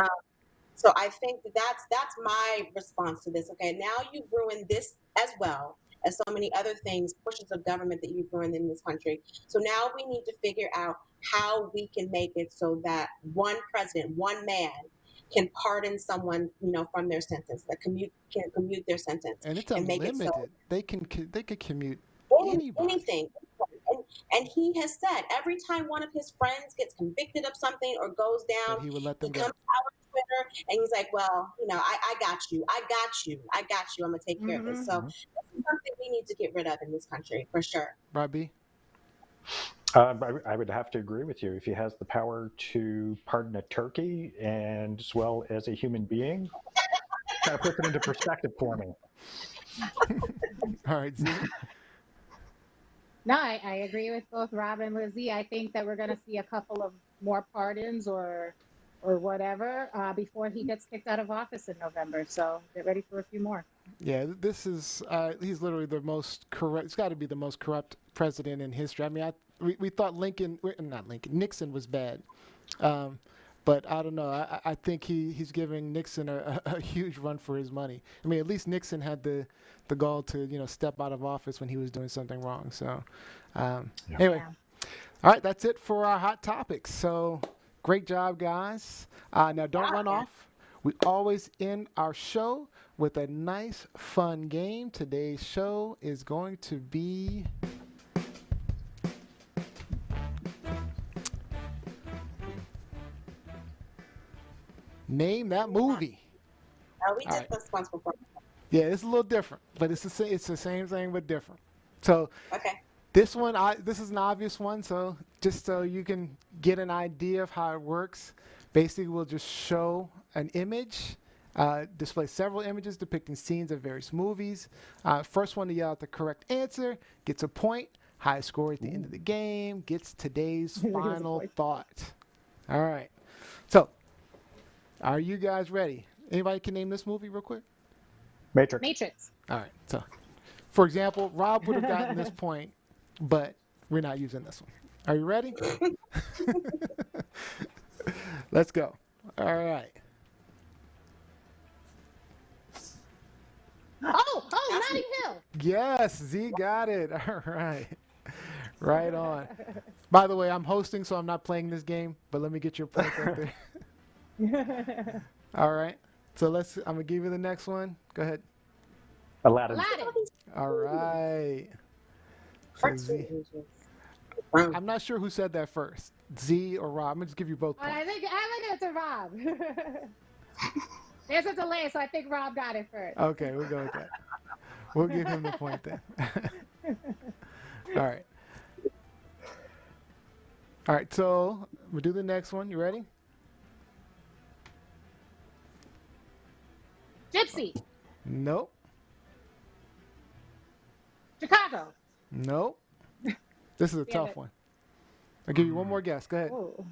So I think that's my response to this. Okay, now you've ruined this as well as so many other things, portions of government that you've ruined in this country. So now we need to figure out how we can make it so that one president, one man, can pardon someone, from their sentence, that can commute their sentence, and it's unlimited. Make it so they could commute anything. And he has said every time one of his friends gets convicted of something or goes down, he would let them go. Comes out on Twitter and he's like, "Well, I got you. I'm gonna take care of this." So this is something we need to get rid of in this country for sure. Robbie? I would have to agree with you. If he has the power to pardon a turkey, and as well as a human being, kind of puts it into perspective for me. All right, Z. No, I agree with both Rob and Lizzie. I think that we're going to see a couple of more pardons or whatever before he gets kicked out of office in November. So get ready for a few more. Yeah, this is he's literally the most corrupt. It's got to be the most corrupt president in history. I mean, we thought Nixon was bad, but I don't know. I think he's giving Nixon a huge run for his money. I mean, at least Nixon had the gall to step out of office when he was doing something wrong. So anyway, All right, that's it for our hot topics. So great job, guys. Now don't run off. We always end our show with a nice, fun game. Today's show is going to be Name That Movie. We did this once before. Yeah, it's a little different, but it's the same thing but different. So Okay. this one, this is an obvious one. So just so you can get an idea of how it works, basically we'll just show an image, display several images depicting scenes of various movies. First one to yell out the correct answer gets a point. Highest score at the end of the game gets today's final thought. All right. So, are you guys ready? Anybody can name this movie real quick? Matrix. All right. So, for example, Rob would have gotten this point, but we're not using this one. Are you ready? Let's go. All right. Notting Hill. Yes, Z got it. All right. Right on. By the way, I'm hosting, so I'm not playing this game, but let me get your point right there. All right. So I'm going to give you the next one. Go ahead. Aladdin. All right. So Z. I'm not sure who said that first, Z or Rob. I'm going to just give you both points. I think it's a Rob. There's a delay, so I think Rob got it first. Okay, we'll go with that. We'll give him the point then. All right. All right, so we'll do the next one. You ready? Gypsy. Nope. Chicago. Nope. This is a tough one. I'll give you one more guess. Go ahead. Ooh.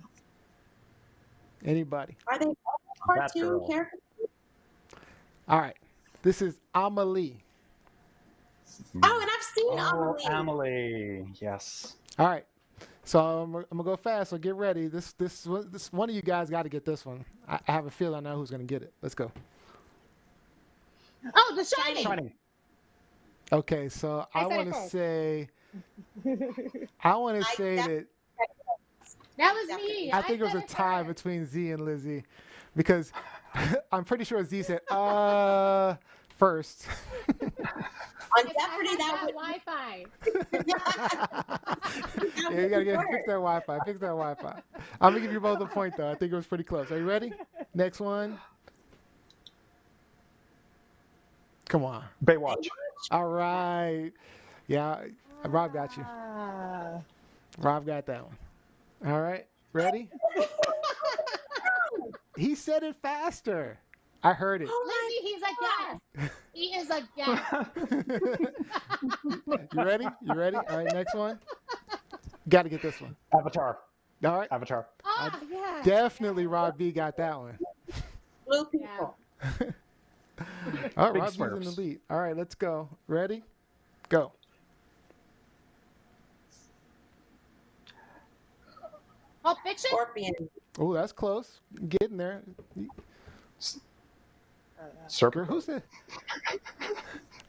Anybody? Are they cartoon characters? All right. This is Amelie. Oh, and I've seen Amelie. Amelie, yes. All right. So I'm gonna go fast. So get ready. This one of you guys got to get this one. I have a feeling I know who's gonna get it. Let's go. Oh, The Shining. Okay, so I want to say that that was me. I think it was a tie between Z and Lizzie, because I'm pretty sure Z said first. On Jeopardy, that would Wi-Fi. Yeah, you gotta fix that Wi-Fi. Fix that Wi-Fi. I'm gonna give you both a point though. I think it was pretty close. Are you ready? Next one. Come on. Baywatch. All right. Yeah, Rob got you. Rob got that one. All right. Ready? He said it faster. I heard it. Lizzie, he's a gas. He is a gas. You ready? You ready? All right, next one. Got to get this one. Avatar. All right. Avatar. Oh, yeah. Definitely Rob B got that one. Blue people. All right, Big Rob B's in Smurfs. the lead. All right, let's go. Ready? Go. Pulp Fiction? Scorpion. Oh, that's close. Getting there. Serpent. Who said?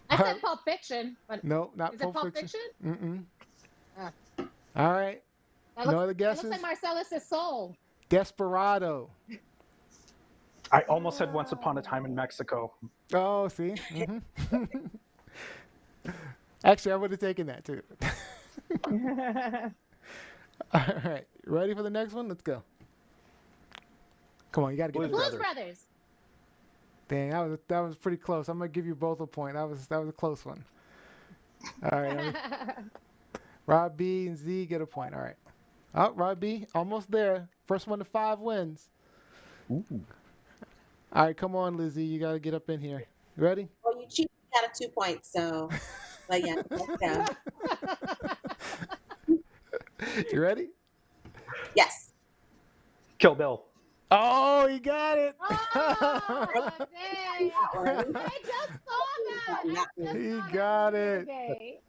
I said Pulp Fiction. But No, not is it Pulp Fiction. Fiction? All right. No other It guesses? looks like Marcellus' soul. Desperado. I almost said Once Upon a Time in Mexico. Oh, see? Actually, I would have taken that too. All right. Ready for the next one? Let's go. Come on, you got to get The this. Blues Brothers. Dang, that was pretty close. I'm gonna give you both a point. That was a close one. All right. Rob B and Z get a point. All right. Oh, Rob B, almost there. First one to 5 wins. Ooh. All right, come on, Lizzie. You got to get up in here. You ready? Well, you cheated out of 2 points, so. But yeah, let's go. You ready? Yes. Kill Bill. Oh, you got it. Oh, dang. I just saw that. He got it. Okay.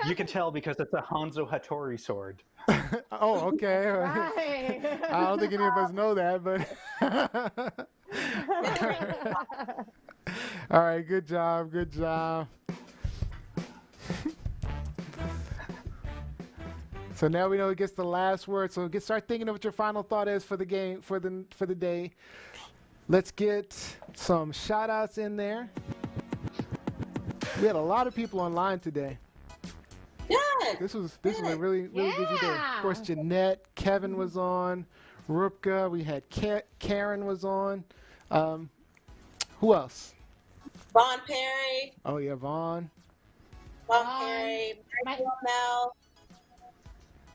You can tell because it's a Hanzo Hattori sword. Oh, okay. Right. I don't think any of us know that, but. All right, good job. Good job. So now we know who gets the last word. So start thinking of what your final thought is for the game, for the day. Let's get some shout outs in there. We had a lot of people online today. Good. This was a really busy day. Of course, Jeanette, Kevin was on, Rupka, we had Karen was on. Who else? Vaughn Perry. Oh yeah, Vaughn. Vaughn Perry. Mel.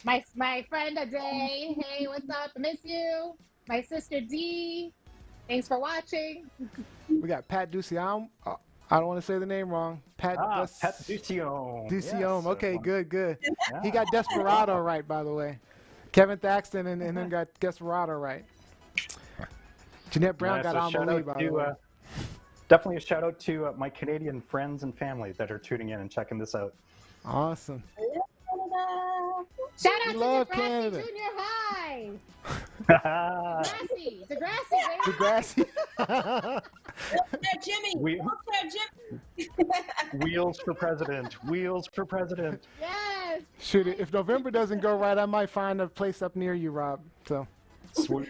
My friend Aday. Hey, what's up? I miss you. My sister Dee. Thanks for watching. We got Pat Ducion. I don't want to say the name wrong. Pat Ducion. Ducion. Yes, Okay, good. Yeah. He got Desperado right, by the way. Kevin Thaxton and then got Desperado right. Jeanette Brown got Amelie, by the way. Definitely a shout out to my Canadian friends and family that are tuning in and checking this out. Awesome. Shout out We love to Degrassi Canada. Junior High. Degrassi. Jimmy. Wheels for president. Yes. Shoot, if November doesn't go right, I might find a place up near you, Rob. So. Sweet.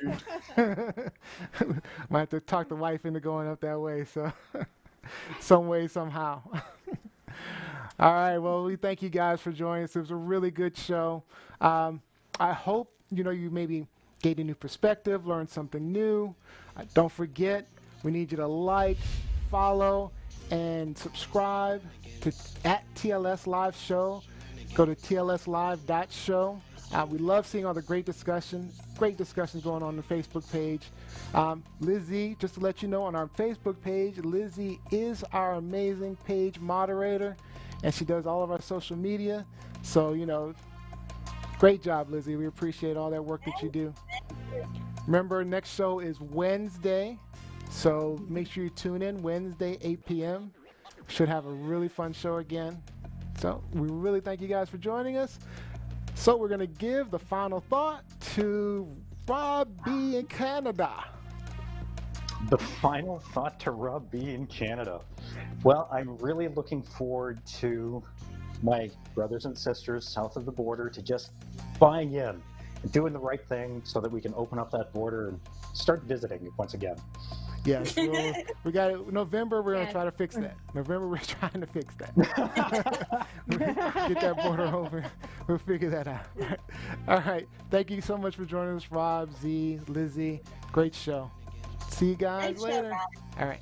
Might have to talk the wife into going up that way. So, some way, somehow. All right. Well, we thank you guys for joining us. It was a really good show. I hope you maybe gained a new perspective, learned something new. Don't forget, we need you to like, follow, and subscribe to @TLS Live Show. Go to tlslive.show. We love seeing all the great discussions going on the Facebook page. Lizzie, just to let you know, on our Facebook page, Lizzie is our amazing page moderator, and she does all of our social media. So, great job, Lizzie. We appreciate all that work that you do. Remember, next show is Wednesday, so make sure you tune in Wednesday, 8 p.m. Should have a really fun show again. So we really thank you guys for joining us. So we're going to give the final thought to Rob B. in Canada. The final thought to Rob B. in Canada. Well, I'm really looking forward to my brothers and sisters south of the border to just buying in and doing the right thing so that we can open up that border and start visiting once again. Yes, we got it. November, we're going to try to fix that. November, we're trying to fix that. Get that border open. We'll figure that out. All right. Thank you so much for joining us, Rob, Z, Lizzie. Great show. See you guys later. All right.